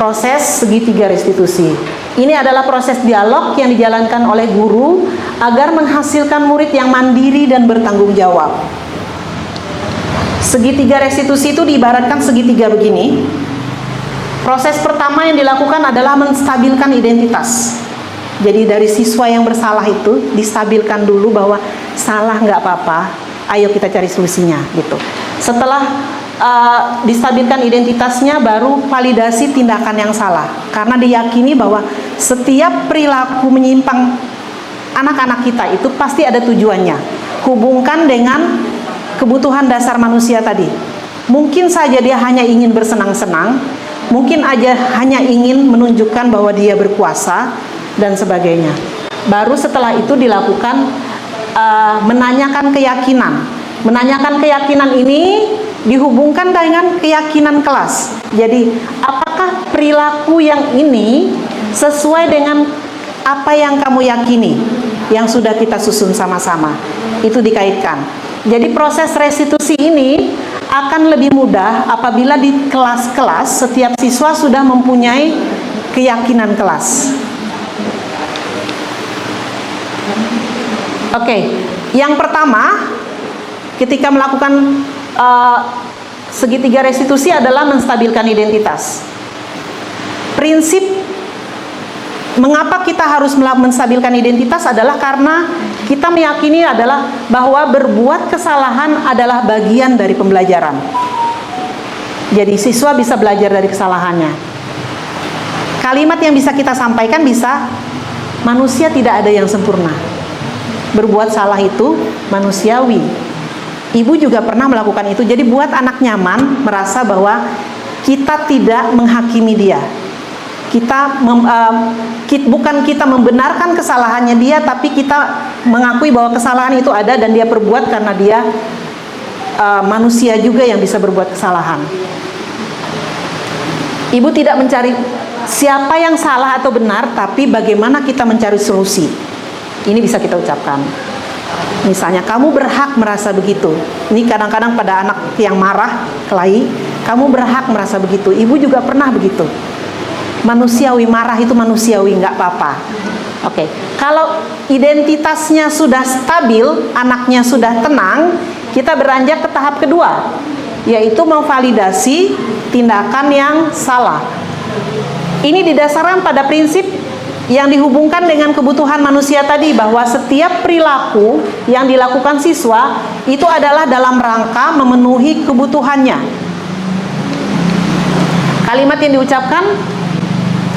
proses segitiga restitusi. Ini adalah proses dialog yang dijalankan oleh guru agar menghasilkan murid yang mandiri dan bertanggung jawab. Segitiga restitusi itu diibaratkan segitiga begini. Proses pertama yang dilakukan adalah menstabilkan identitas. Jadi dari siswa yang bersalah itu distabilkan dulu bahwa salah nggak apa-apa, ayo kita cari solusinya gitu. Setelah distabilkan identitasnya, baru validasi tindakan yang salah, karena diyakini bahwa setiap perilaku menyimpang anak-anak kita itu pasti ada tujuannya. Hubungkan dengan kebutuhan dasar manusia tadi. Mungkin saja dia hanya ingin bersenang-senang, mungkin aja hanya ingin menunjukkan bahwa dia berkuasa dan sebagainya. Baru setelah itu dilakukan menanyakan keyakinan. Menanyakan keyakinan ini dihubungkan dengan keyakinan kelas. Jadi apakah perilaku yang ini sesuai dengan apa yang kamu yakini, yang sudah kita susun sama-sama? Itu dikaitkan. Jadi proses restitusi ini akan lebih mudah apabila di kelas-kelas setiap siswa sudah mempunyai keyakinan kelas. Oke, yang pertama ketika melakukan segitiga restitusi adalah menstabilkan identitas. Prinsip mengapa kita harus menstabilkan identitas adalah karena kita meyakini adalah bahwa berbuat kesalahan adalah bagian dari pembelajaran. Jadi siswa bisa belajar dari kesalahannya. Kalimat yang bisa kita sampaikan bisa, manusia tidak ada yang sempurna. Berbuat salah itu manusiawi. Ibu juga pernah melakukan itu. Jadi buat anak nyaman merasa bahwa kita tidak menghakimi dia. Bukan kita membenarkan kesalahannya dia, tapi kita mengakui bahwa kesalahan itu ada dan dia perbuat karena dia manusia juga yang bisa berbuat kesalahan. Ibu tidak mencari siapa yang salah atau benar, tapi bagaimana kita mencari solusi. Ini bisa kita ucapkan. Misalnya, kamu berhak merasa begitu. Ini kadang-kadang pada anak yang marah, kelahi, kamu berhak merasa begitu. Ibu juga pernah begitu. Manusiawi, marah itu manusiawi, nggak apa-apa. Oke, kalau identitasnya sudah stabil, anaknya sudah tenang, kita beranjak ke tahap kedua, yaitu memvalidasi tindakan yang salah. Ini didasarkan pada prinsip yang dihubungkan dengan kebutuhan manusia tadi, bahwa setiap perilaku yang dilakukan siswa itu adalah dalam rangka memenuhi kebutuhannya. Kalimat yang diucapkan,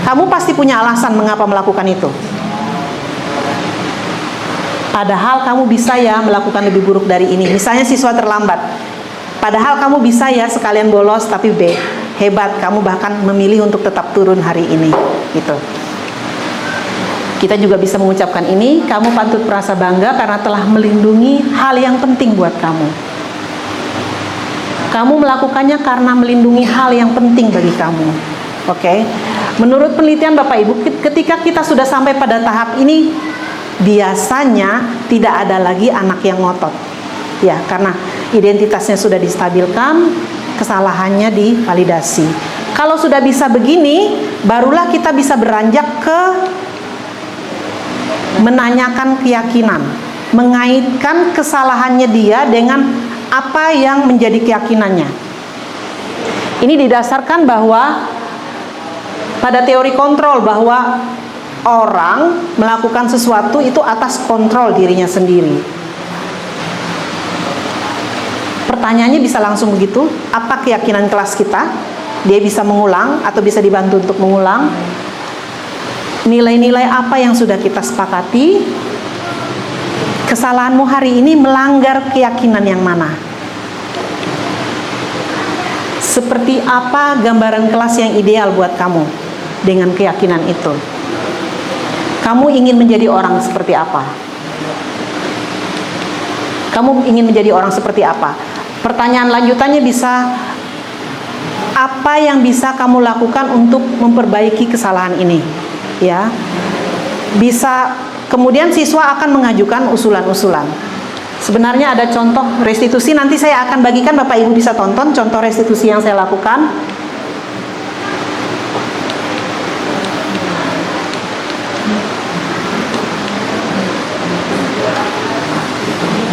kamu pasti punya alasan mengapa melakukan itu. Padahal kamu bisa ya melakukan lebih buruk dari ini. Misalnya siswa terlambat, padahal kamu bisa ya sekalian bolos, tapi hebat, kamu bahkan memilih untuk tetap turun hari ini, gitu. Kita juga bisa mengucapkan ini, kamu patut merasa bangga karena telah melindungi hal yang penting buat kamu. Kamu melakukannya karena melindungi hal yang penting bagi kamu. Oke. Menurut penelitian Bapak Ibu, ketika kita sudah sampai pada tahap ini, biasanya tidak ada lagi anak yang ngotot. Ya, karena identitasnya sudah distabilkan, kesalahannya divalidasi. Kalau sudah bisa begini, barulah kita bisa beranjak ke menanyakan keyakinan, mengaitkan kesalahannya dia dengan apa yang menjadi keyakinannya. Ini didasarkan bahwa pada teori kontrol, bahwa orang melakukan sesuatu itu atas kontrol dirinya sendiri. Pertanyaannya bisa langsung begitu, apa keyakinan kelas kita? Dia bisa mengulang atau bisa dibantu untuk mengulang. Nilai-nilai apa yang sudah kita sepakati? Kesalahanmu hari ini melanggar keyakinan yang mana? Seperti apa gambaran kelas yang ideal buat kamu dengan keyakinan itu? Kamu ingin menjadi orang seperti apa? Kamu ingin menjadi orang seperti apa? Pertanyaan lanjutannya bisa, apa yang bisa kamu lakukan untuk memperbaiki kesalahan ini? Ya, bisa. Kemudian siswa akan mengajukan usulan-usulan. Sebenarnya ada contoh restitusi, nanti saya akan bagikan, Bapak Ibu bisa tonton contoh restitusi yang saya lakukan.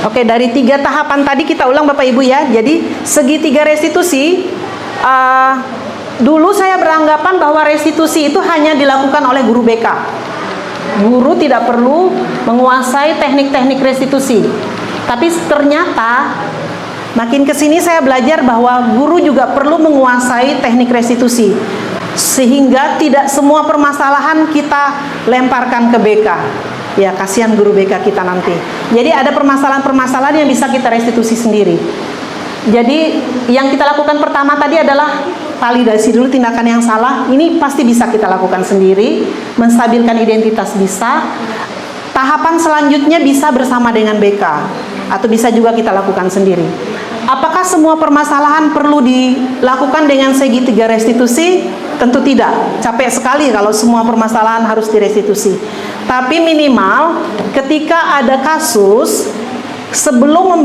Oke, dari 3 tahapan tadi kita ulang Bapak Ibu ya. Jadi segitiga restitusi, dulu saya beranggapan bahwa restitusi itu hanya dilakukan oleh guru BK. Guru tidak perlu menguasai teknik-teknik restitusi. Tapi ternyata makin kesini saya belajar bahwa guru juga perlu menguasai teknik restitusi, sehingga tidak semua permasalahan kita lemparkan ke BK. Ya, kasihan guru BK kita nanti. Jadi ada permasalahan-permasalahan yang bisa kita restitusi sendiri. Jadi yang kita lakukan pertama tadi adalah validasi dulu tindakan yang salah. Ini pasti bisa kita lakukan sendiri. Menstabilkan identitas bisa. Tahapan selanjutnya bisa bersama dengan BK, atau bisa juga kita lakukan sendiri. Apakah semua permasalahan perlu dilakukan dengan segitiga restitusi? Tentu tidak. Capek sekali kalau semua permasalahan harus direstitusi. Tapi minimal ketika ada kasus, sebelum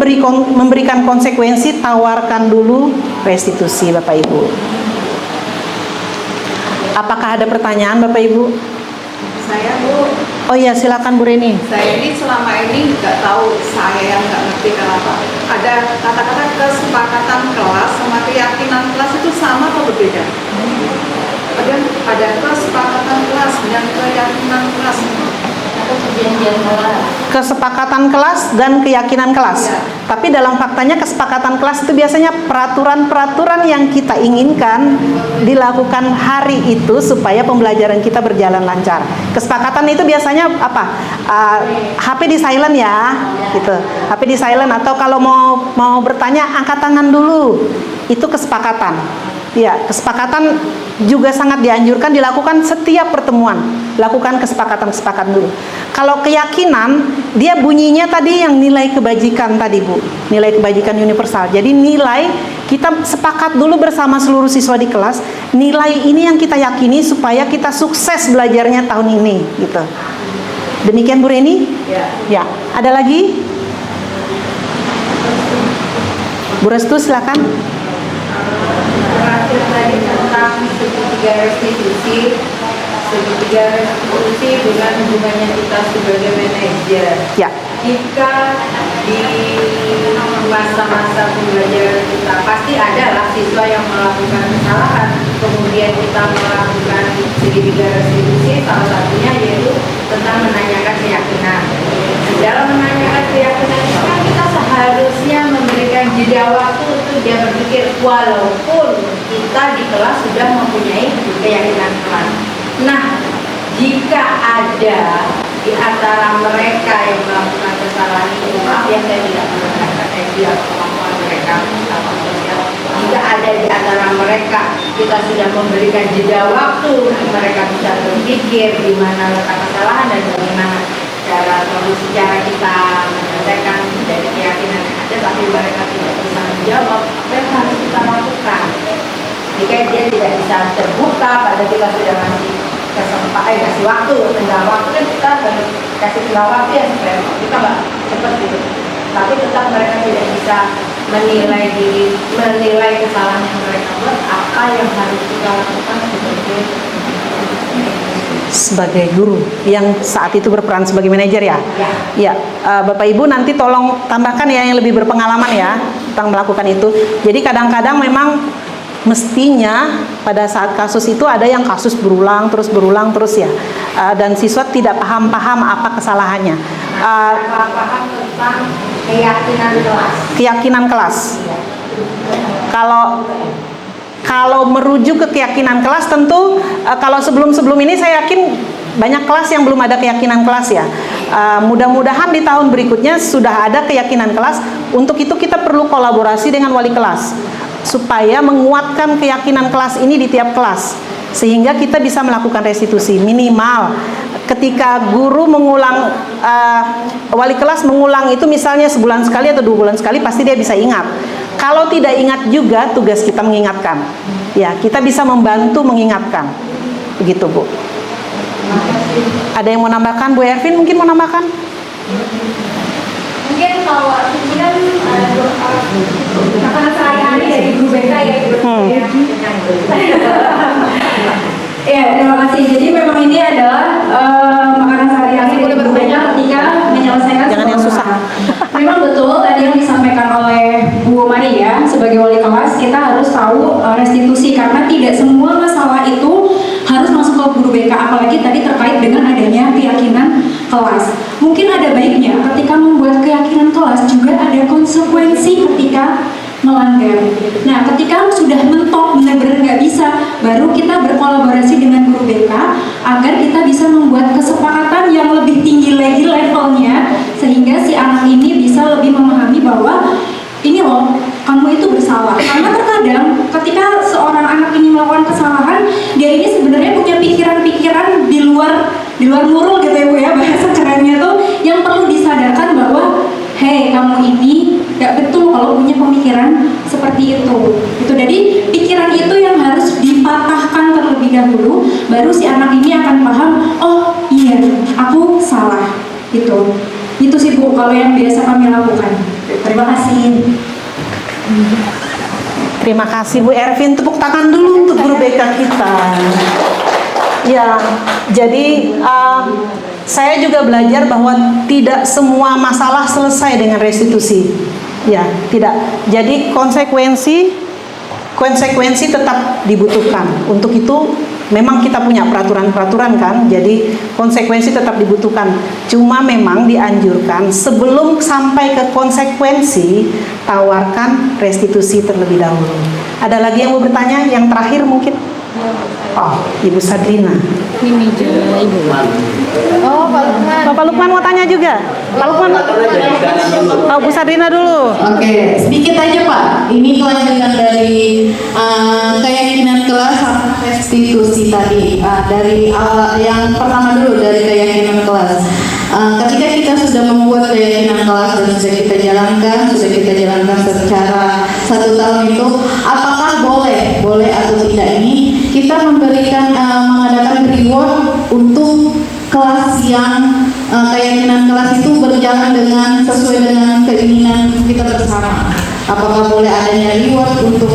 memberikan konsekuensi, tawarkan dulu restitusi Bapak Ibu. Apakah ada pertanyaan Bapak Ibu? Saya Bu, Oh iya, silakan Bu Reni. saya ini selama ini nggak tahu, saya yang nggak ngerti kenapa ada kata-kata kesepakatan kelas sama keyakinan kelas itu sama atau berbeda? Ada kesepakatan kelas dan keyakinan kelas. Perjanjian kelas. Kesepakatan kelas dan keyakinan kelas. Ya. Tapi dalam faktanya kesepakatan kelas itu biasanya peraturan-peraturan yang kita inginkan dilakukan hari itu supaya pembelajaran kita berjalan lancar. Kesepakatan itu biasanya apa? HP di silent ya, gitu. HP di silent, atau kalau mau bertanya angkat tangan dulu. Itu kesepakatan. Ya, kesepakatan juga sangat dianjurkan dilakukan setiap pertemuan. Lakukan kesepakatan dulu. Kalau keyakinan, dia bunyinya tadi yang nilai kebajikan tadi Bu, nilai kebajikan universal. Jadi nilai kita sepakat dulu bersama seluruh siswa di kelas, nilai ini yang kita yakini supaya kita sukses belajarnya tahun ini, gitu. Demikian Bu Reni? Ya. Ya. Ada lagi? Bu Restu silakan. Terakhir tadi tentang segitiga restitusi dengan hubungannya kita sebagai manajer. Ya. Jika di masa-masa pembelajaran kita pasti ada lah siswa yang melakukan kesalahan, kemudian kita melakukan segitiga restitusi, salah satunya yaitu tentang menanyakan keyakinan. Dalam menanyakan keyakinan itu kan kita seharusnya memberikan jeda waktu untuk dia berpikir, walaupun kita di kelas sudah mempunyai keyakinan kelas. Nah, jika ada di antara mereka yang melakukan kesalahan itu, maaf ya saya tidak mengatakan kemampuan mereka atau sosial. Jika ada di antara mereka, kita sudah memberikan jeda waktu untuk mereka bisa berpikir di mana letak kesalahan dan bagaimana cara kita menyelesaikan dari keyakinan yang ada, tapi mereka tidak bisa menjawab, apa yang harus kita lakukan? Jika dia tidak bisa terbuka, pada kita sudah kasih waktu, tinggal waktu kan kita harus kasih tinggal waktu ya supaya kita nggak cepat gitu. Tapi tetap mereka tidak bisa menilai kesalahan yang mereka buat, apa yang harus kita lakukan Sebagai guru yang saat itu berperan sebagai manajer ya. Ya, Bapak Ibu nanti tolong tambahkan ya yang lebih berpengalaman ya tentang melakukan itu. Jadi kadang-kadang memang mestinya pada saat kasus itu ada yang kasus berulang terus ya, dan siswa tidak paham apa kesalahannya. paham tentang Keyakinan kelas. Kalau merujuk ke keyakinan kelas tentu kalau sebelum ini saya yakin banyak kelas yang belum ada keyakinan kelas ya. Mudah-mudahan di tahun berikutnya sudah ada keyakinan kelas. Untuk itu kita perlu kolaborasi dengan wali kelas supaya menguatkan keyakinan kelas ini di tiap kelas sehingga kita bisa melakukan restitusi minimal. Ketika guru mengulang, wali kelas mengulang itu misalnya sebulan sekali atau 2 bulan sekali, pasti dia bisa ingat. Kalau tidak ingat juga, tugas kita mengingatkan. Ya, kita bisa membantu mengingatkan. Begitu, Bu. Ada yang mau nambahkan? Bu Ervin mungkin mau nambahkan? Mungkin kalau kemudian karena sehari-hari dari guru BK ya. Ya, terima kasih. Jadi memang ini adalah makanan sehari-hari dari guru BK ketika menyelesaikan Jangan yang susah. Memang betul tadi yang disampaikan oleh Bu Maria sebagai wali kelas, kita harus tahu restitusi karena tidak semua masalah itu harus masuk ke guru BK, apalagi tadi terkait dengan adanya keyakinan kelas. Mungkin ada baiknya ketika membuat keyakinan kelas juga ada konsekuensi ketika melanggar. Nah, ketika sudah mentok benar-benar nggak bisa, baru kita berkolaborasi dengan guru BK agar kita bisa membuat kesepakatan yang lebih tinggi lagi levelnya, sehingga si anak ini bisa lebih memahami bahwa ini loh, kamu itu bersalah. Karena terkadang ketika seorang anak ini melakukan kesalahan, dia ini sebenarnya punya pikiran-pikiran di luar murul gitu ya Bu ya, bahasa kerennya tuh, yang perlu disadarkan bahwa hei, kamu ini gak betul kalau punya pemikiran seperti itu. Itu jadi pikiran itu yang harus dipatahkan terlebih dahulu, baru si anak ini akan paham, oh iya, aku salah. Gitu. Itu sih Bu kalau yang biasa kami lakukan. Terima kasih. Terima kasih Bu Ervin, tepuk tangan dulu untuk guru BK kita. Ya, jadi saya juga belajar bahwa tidak semua masalah selesai dengan restitusi. Ya, tidak. Jadi konsekuensi tetap dibutuhkan. Untuk itu memang kita punya peraturan-peraturan kan. Jadi konsekuensi tetap dibutuhkan. Cuma memang dianjurkan sebelum sampai ke konsekuensi, tawarkan restitusi terlebih dahulu. Ada lagi yang mau bertanya? Yang terakhir mungkin. Oh, Ibu Sadrina. Ini juga Ibu. Oh, Pak Lukman. Bapak Lukman mau tanya juga? Pak Lukman. Oh, Bu Sadrina dulu. Oke, sedikit aja Pak. Ini kelanjutan dari keyakinan kelas sama restitusi tadi. Dari yang pertama dulu dari keyakinan kelas. Ketika kita sudah membuat keyakinan kelas dan sudah kita jalankan secara 1 tahun itu, apakah boleh atau tidak ini kita memberikan mengadakan reward untuk kelas yang keyakinan kelas itu berjalan sesuai dengan keinginan kita bersama. apakah boleh adanya reward untuk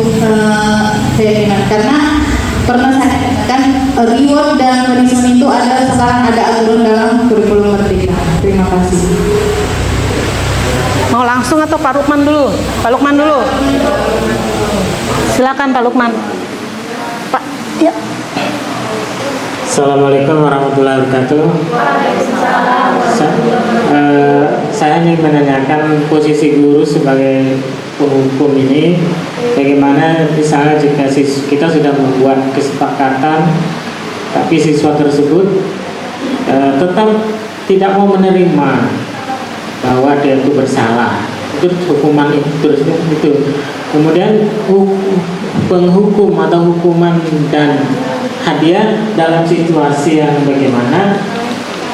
keyakinan? Karena pernah saya katakan reward dan punishment itu sekarang ada aturan dalam kurikulum Merdeka. Terima kasih. Mau langsung atau Pak Lukman dulu? Pak Lukman dulu. Silakan Pak Lukman. Pak, ya. Assalamualaikum warahmatullahi wabarakatuh. Saya ingin menanyakan posisi guru sebagai penghukum ini. Bagaimana misalnya jika kita sudah membuat kesepakatan, tapi siswa tersebut tetap tidak mau menerima bahwa dia itu bersalah, itu hukuman itu. Kemudian penghukum atau hukuman dan hadiah dalam situasi yang bagaimana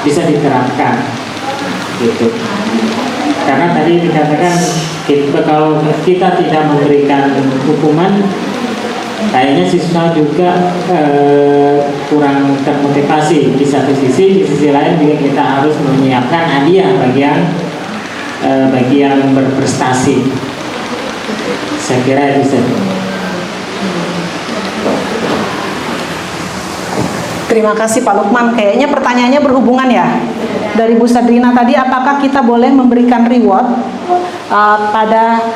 bisa diterapkan gitu. Karena tadi dikatakan kalau kita tidak memberikan hukuman, kayaknya siswa juga kurang termotivasi di satu sisi. Di sisi lain juga kita harus menyiapkan hadiah bagi yang berprestasi. Saya kira itu saja. Terima kasih Pak Lukman. Kayaknya pertanyaannya berhubungan ya. Dari Bu Sadrina tadi, apakah kita boleh memberikan reward pada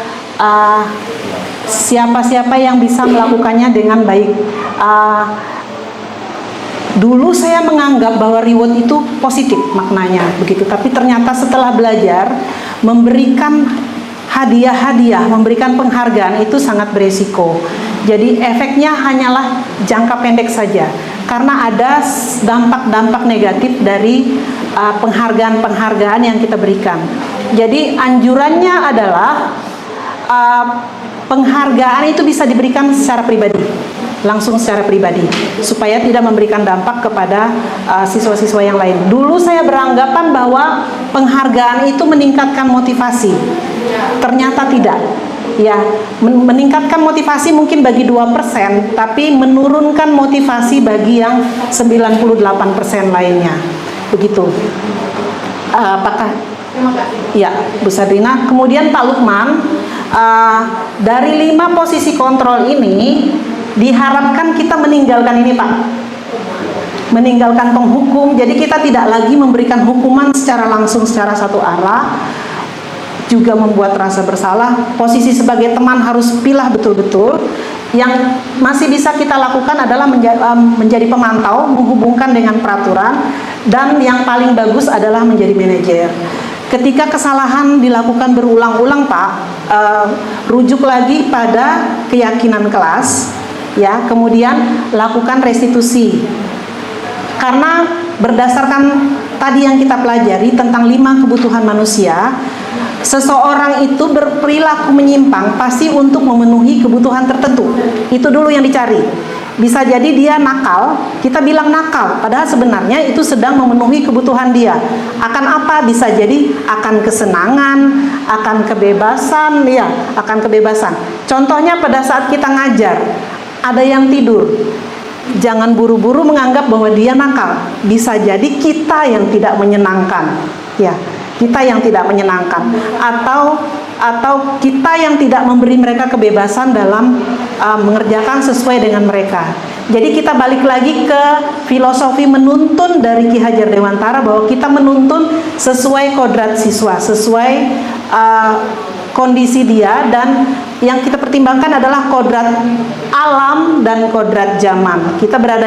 siapa-siapa yang bisa melakukannya dengan baik? Dulu saya menganggap bahwa reward itu positif maknanya begitu, tapi ternyata setelah belajar memberikan hadiah-hadiah, memberikan penghargaan itu sangat beresiko. Jadi efeknya hanyalah jangka pendek saja, karena ada dampak-dampak negatif dari penghargaan-penghargaan yang kita berikan. Jadi anjurannya adalah penghargaan itu bisa diberikan secara pribadi, langsung secara pribadi, supaya tidak memberikan dampak kepada siswa-siswa yang lain. Dulu saya beranggapan bahwa penghargaan itu meningkatkan motivasi. Ternyata tidak. Ya, meningkatkan motivasi mungkin bagi 2%, tapi menurunkan motivasi bagi yang 98% lainnya. Begitu. Apakah? Terima kasih. Ya, Bu Sadrina. Kemudian Pak Lukman, dari 5 posisi kontrol ini diharapkan kita meninggalkan ini, Pak. Meninggalkan penghukum. Jadi kita tidak lagi memberikan hukuman secara langsung, secara satu arah. Juga membuat rasa bersalah. Posisi sebagai teman harus pilah betul-betul. Yang masih bisa kita lakukan adalah menjadi pemantau, menghubungkan dengan peraturan, dan yang paling bagus adalah menjadi manajer. Ketika kesalahan dilakukan berulang-ulang, Pak, rujuk lagi pada keyakinan kelas, ya, kemudian lakukan restitusi. Karena berdasarkan tadi yang kita pelajari tentang 5 kebutuhan manusia, seseorang itu berperilaku menyimpang pasti untuk memenuhi kebutuhan tertentu. Itu dulu yang dicari. Bisa jadi dia nakal, kita bilang nakal, padahal sebenarnya itu sedang memenuhi kebutuhan dia. Akan apa? Bisa jadi akan kesenangan, akan kebebasan, ya, akan kebebasan. Contohnya pada saat kita ngajar, ada yang tidur. Jangan buru-buru menganggap bahwa dia nakal. Bisa jadi kita yang tidak menyenangkan, ya. Kita yang tidak menyenangkan, atau kita yang tidak memberi mereka kebebasan dalam mengerjakan sesuai dengan mereka. Jadi kita balik lagi ke filosofi menuntun dari Ki Hajar Dewantara, bahwa kita menuntun sesuai kodrat siswa, sesuai kondisi dia, dan yang kita pertimbangkan adalah kodrat alam dan kodrat zaman. Kita berada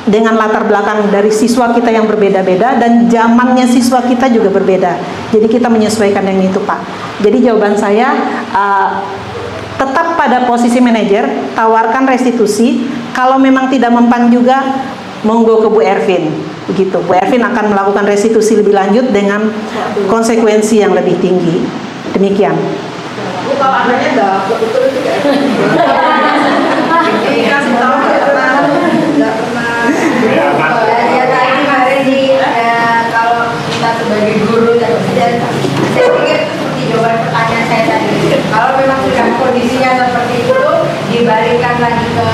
dengan latar belakang dari siswa kita yang berbeda-beda, dan zamannya siswa kita juga berbeda. Jadi kita menyesuaikan yang itu, Pak. Jadi jawaban saya tetap pada posisi manajer, tawarkan restitusi. Kalau memang tidak mempan juga, monggo ke Bu Ervin. Begitu, Bu Ervin akan melakukan restitusi lebih lanjut dengan konsekuensi yang lebih tinggi. Demikian. Bu, kalau anaknya enggak betul itu enggak. Ini kasih tahu enggak pernah. Ya tadi kemarin kalau kita sebagai guru dan saya pikir itu seperti jawaban pertanyaan saya tadi. Kalau memang sudah kondisinya seperti itu, dibalikkan lagi ke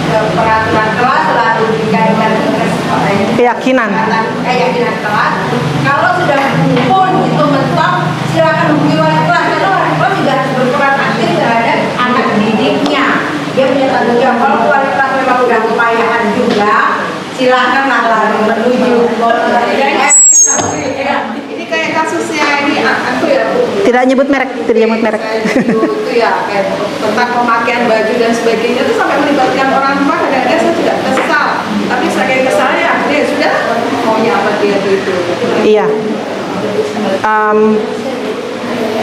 peraturan kelas, lalu dikaitkan ke keyakinan kelas. Kalau sudah pun itu mentok, silakan hubungi wali kelas. Karena juga. Kalau kualitas memang udah kepayahan juga, silakanlah lari menuju. Ini kayak kasusnya ini aku ya Bu. Tidak nyebut merek. Itu ya kayak tentang pemakaian baju dan sebagainya itu sampai melibatkan orang tua. Kadang-kadang saya juga kesal, tapi saking kesalnya akhirnya sudah maunya apa dia itu. Iya.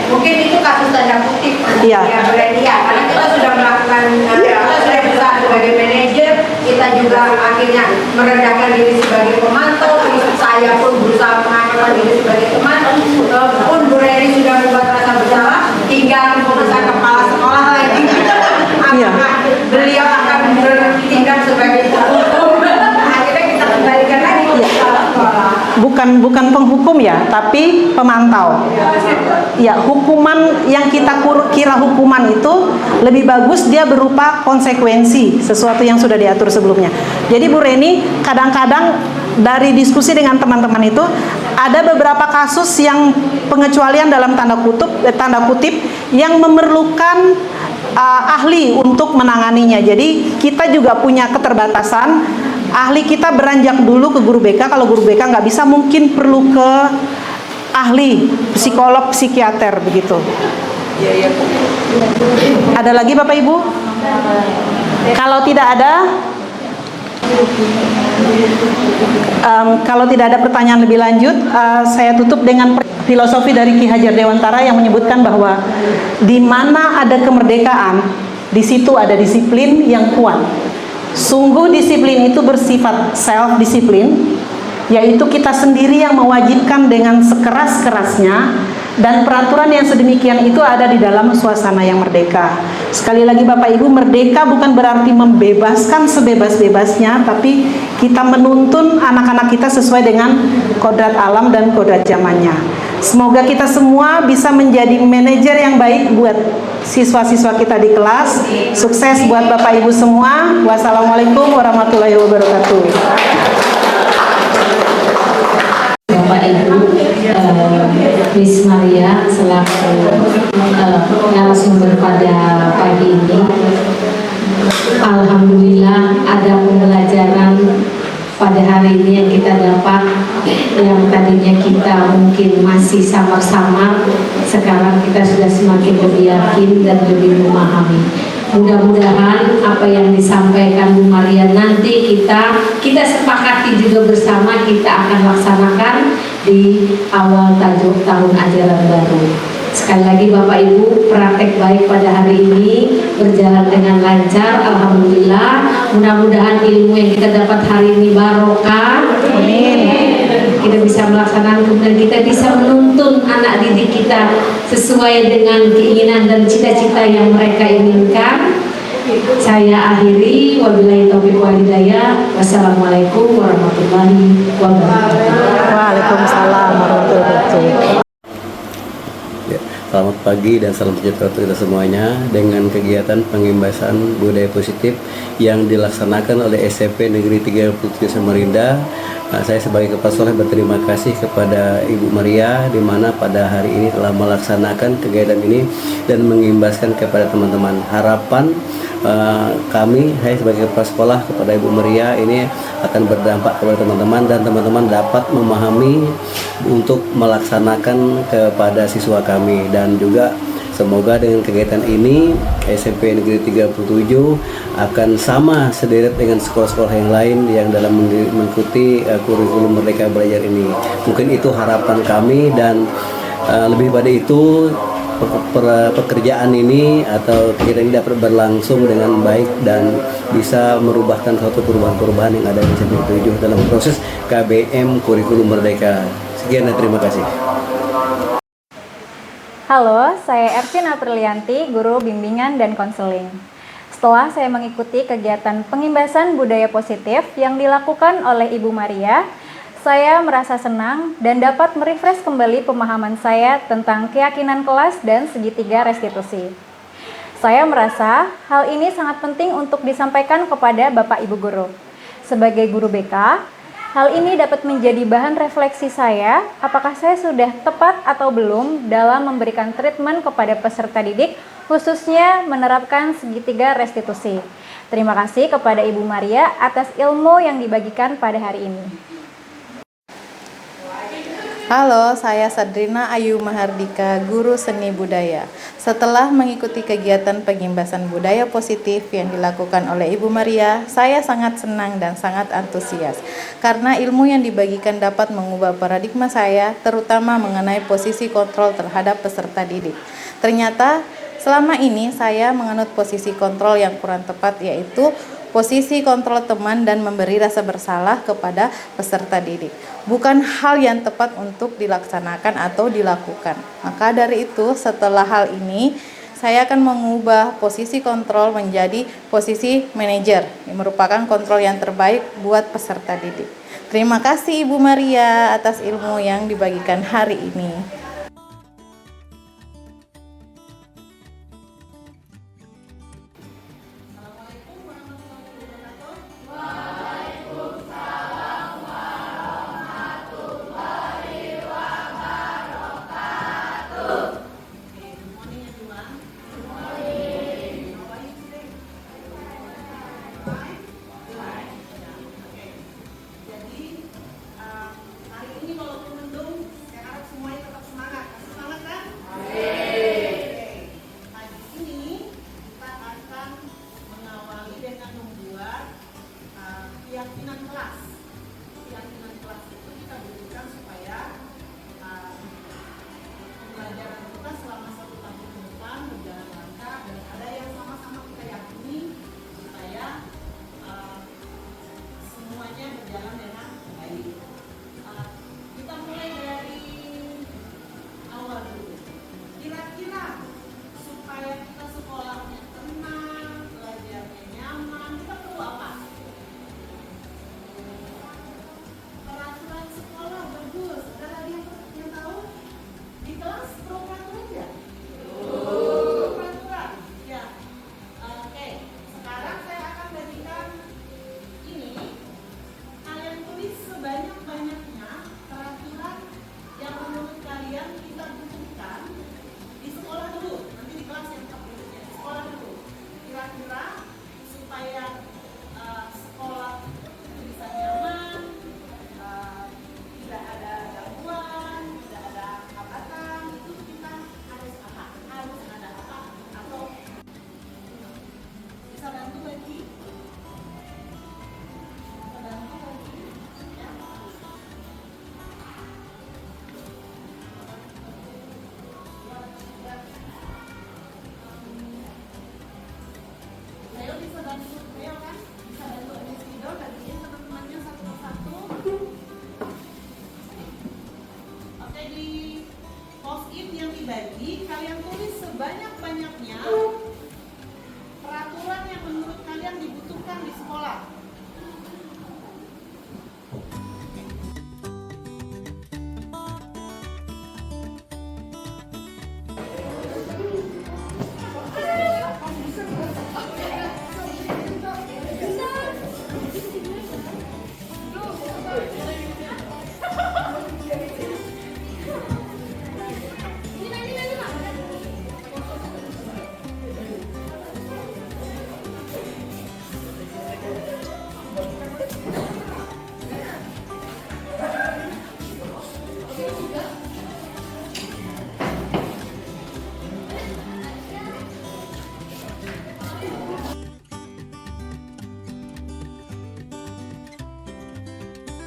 Mungkin itu kasus tanda kutip Iya. ya berarti ya, karena kita sudah melakukan kita sudah berusaha sebagai manajer, kita juga akhirnya merendahkan diri sebagai pemantau, terus saya pun berusaha mengangkat diri sebagai teman, pun Bu Reni sudah membuat rasa bersalah, tinggal keputusan kepala sekolah lagi. Iya. Apakah beliau akan bertindak sebagai hukum? Akhirnya kita kembalikan lagi ke kepala sekolah. Bukan penghukum ya, tapi pemantau. Ya, hukuman yang kita kira hukuman itu lebih bagus dia berupa konsekuensi, sesuatu yang sudah diatur sebelumnya. Jadi Bu Reni, kadang-kadang dari diskusi dengan teman-teman itu ada beberapa kasus yang pengecualian dalam tanda kutip yang memerlukan ahli untuk menanganinya. Jadi kita juga punya keterbatasan. Ahli kita beranjak dulu ke guru BK. Kalau guru BK nggak bisa, mungkin perlu ke ahli psikolog, psikiater begitu. Ada lagi Bapak Ibu? Kalau tidak ada pertanyaan lebih lanjut, saya tutup dengan filosofi dari Ki Hajar Dewantara yang menyebutkan bahwa di mana ada kemerdekaan, di situ ada disiplin yang kuat. Sungguh disiplin itu bersifat self-disiplin, yaitu kita sendiri yang mewajibkan dengan sekeras-kerasnya, dan peraturan yang sedemikian itu ada di dalam suasana yang merdeka. Sekali lagi Bapak Ibu, merdeka bukan berarti membebaskan sebebas-bebasnya, tapi kita menuntun anak-anak kita sesuai dengan kodrat alam dan kodrat zamannya. Semoga kita semua bisa menjadi manajer yang baik buat siswa-siswa kita di kelas. Sukses buat Bapak Ibu semua. Wassalamualaikum warahmatullahi wabarakatuh. Bapak Ibu, Miss Maria selaku narasumber pada pagi ini, alhamdulillah ada pembelajaran pada hari ini yang kita dapat, yang tadinya kita mungkin masih samar-samar, sekarang kita sudah semakin lebih yakin dan lebih memahami. Mudah-mudahan apa yang disampaikan Bu Maria nanti kita sepakati juga bersama, kita akan laksanakan di awal tajuk tahun ajaran baru. Sekali lagi Bapak Ibu, praktek baik pada hari ini berjalan dengan lancar, alhamdulillah. Mudah-mudahan ilmu yang kita dapat hari ini barokah. Amin. Kita bisa melaksanakan, kemudian kita bisa menuntun anak didik kita sesuai dengan keinginan dan cita-cita yang mereka inginkan. Saya akhiri, wabillahi taufiq wal hidayah. Wassalamualaikum warahmatullahi wabarakatuh. Waalaikumsalam warahmatullahi wabarakatuh. Selamat pagi dan salam sejahtera untuk kita semuanya. Dengan kegiatan pengimbasan budaya positif yang dilaksanakan oleh SMP Negeri 37 Samarinda, saya sebagai Kepala Sekolah berterima kasih kepada Ibu Maria, di mana pada hari ini telah melaksanakan kegiatan ini dan mengimbaskan kepada teman-teman. Harapan kami, saya sebagai Kepala Sekolah, kepada Ibu Maria ini akan berdampak kepada teman-teman, dan teman-teman dapat memahami untuk melaksanakan kepada siswa kami. Dan juga semoga dengan kegiatan ini SMP Negeri 37 akan sama sederet dengan sekolah-sekolah yang lain yang dalam mengikuti kurikulum Merdeka Belajar ini. Mungkin itu harapan kami, dan lebih pada itu pekerjaan ini atau kegiatan ini dapat berlangsung dengan baik dan bisa merubahkan suatu perubahan-perubahan yang ada di SMP 7 dalam proses KBM Kurikulum Merdeka. Sekian dan terima kasih. Halo, saya Ervin Aprilianti, guru bimbingan dan konseling. Setelah saya mengikuti kegiatan pengimbasan budaya positif yang dilakukan oleh Ibu Maria, saya merasa senang dan dapat merefresh kembali pemahaman saya tentang keyakinan kelas dan segitiga restitusi. Saya merasa hal ini sangat penting untuk disampaikan kepada Bapak Ibu guru. Sebagai guru BK, hal ini dapat menjadi bahan refleksi saya, apakah saya sudah tepat atau belum dalam memberikan treatment kepada peserta didik, khususnya menerapkan segitiga restitusi. Terima kasih kepada Ibu Maria atas ilmu yang dibagikan pada hari ini. Halo, saya Sadrina Ayu Mahardika, guru seni budaya. Setelah mengikuti kegiatan pengimbasan budaya positif yang dilakukan oleh Ibu Maria, saya sangat senang dan sangat antusias karena ilmu yang dibagikan dapat mengubah paradigma saya, terutama mengenai posisi kontrol terhadap peserta didik. Ternyata selama ini saya menganut posisi kontrol yang kurang tepat, yaitu posisi kontrol teman dan memberi rasa bersalah kepada peserta didik. Bukan hal yang tepat untuk dilaksanakan atau dilakukan. Maka dari itu, setelah hal ini, saya akan mengubah posisi kontrol menjadi posisi manajer, yang merupakan kontrol yang terbaik buat peserta didik. Terima kasih Ibu Maria atas ilmu yang dibagikan hari ini.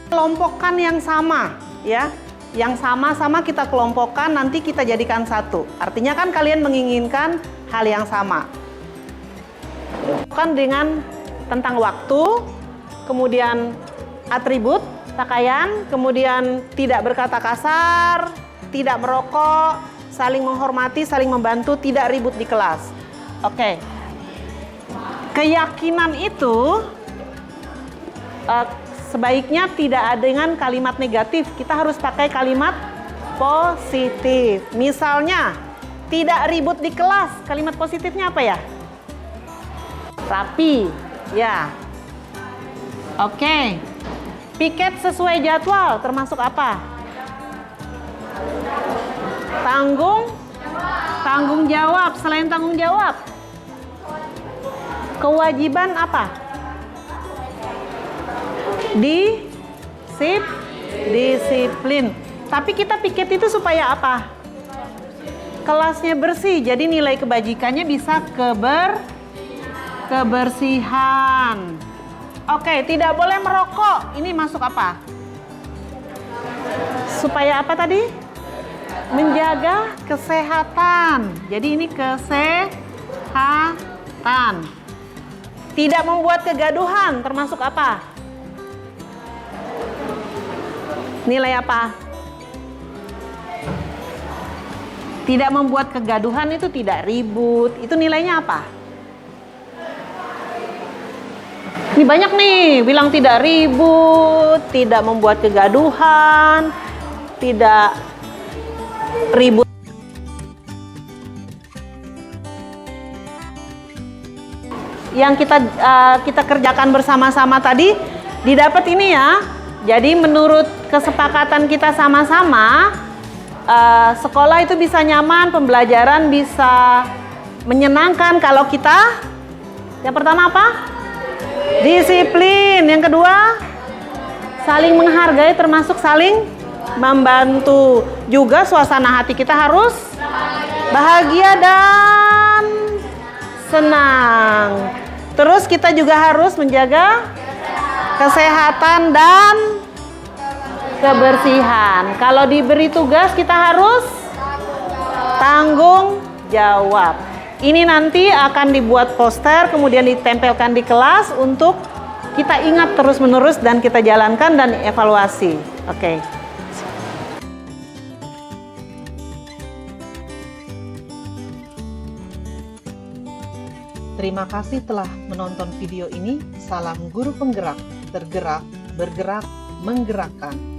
Kelompokkan yang sama, ya. Yang sama-sama kita kelompokkan, nanti kita jadikan satu. Artinya kan kalian menginginkan hal yang sama. Kan dengan tentang waktu, kemudian atribut pakaian, kemudian tidak berkata kasar, tidak merokok, saling menghormati, saling membantu, tidak ribut di kelas. Oke. Keyakinan itu sebaiknya tidak ada dengan kalimat negatif. Kita harus pakai kalimat positif. Misalnya, tidak ribut di kelas. Kalimat positifnya apa ya? Rapi. Ya. Oke. Piket sesuai jadwal termasuk apa? Tanggung jawab. Selain tanggung jawab, Kewajiban apa? Disiplin. Tapi kita piket itu supaya apa? Kelasnya bersih, jadi nilai kebajikannya bisa kebersihan. Oke, tidak boleh merokok. Ini masuk apa? Supaya apa tadi? Menjaga kesehatan. Jadi ini kesehatan. Tidak membuat kegaduhan, termasuk apa? Nilai apa? Tidak membuat kegaduhan itu tidak ribut. Itu nilainya apa? Ini banyak nih, bilang tidak ribut, tidak membuat kegaduhan, tidak ribut. Yang kita kerjakan bersama-sama tadi didapat ini ya. Jadi menurut kesepakatan kita sama-sama, sekolah itu bisa nyaman, pembelajaran bisa menyenangkan kalau kita, yang pertama apa? Disiplin. Yang kedua, saling menghargai termasuk saling membantu. Juga suasana hati kita harus bahagia dan senang. Terus kita juga harus menjaga kesehatan dan kebersihan. Kalau diberi tugas kita harus tanggung jawab. Ini nanti akan dibuat poster, kemudian ditempelkan di kelas untuk kita ingat terus-menerus dan kita jalankan dan evaluasi. Oke. Terima kasih telah menonton video ini. Salam guru penggerak, tergerak, bergerak, menggerakkan.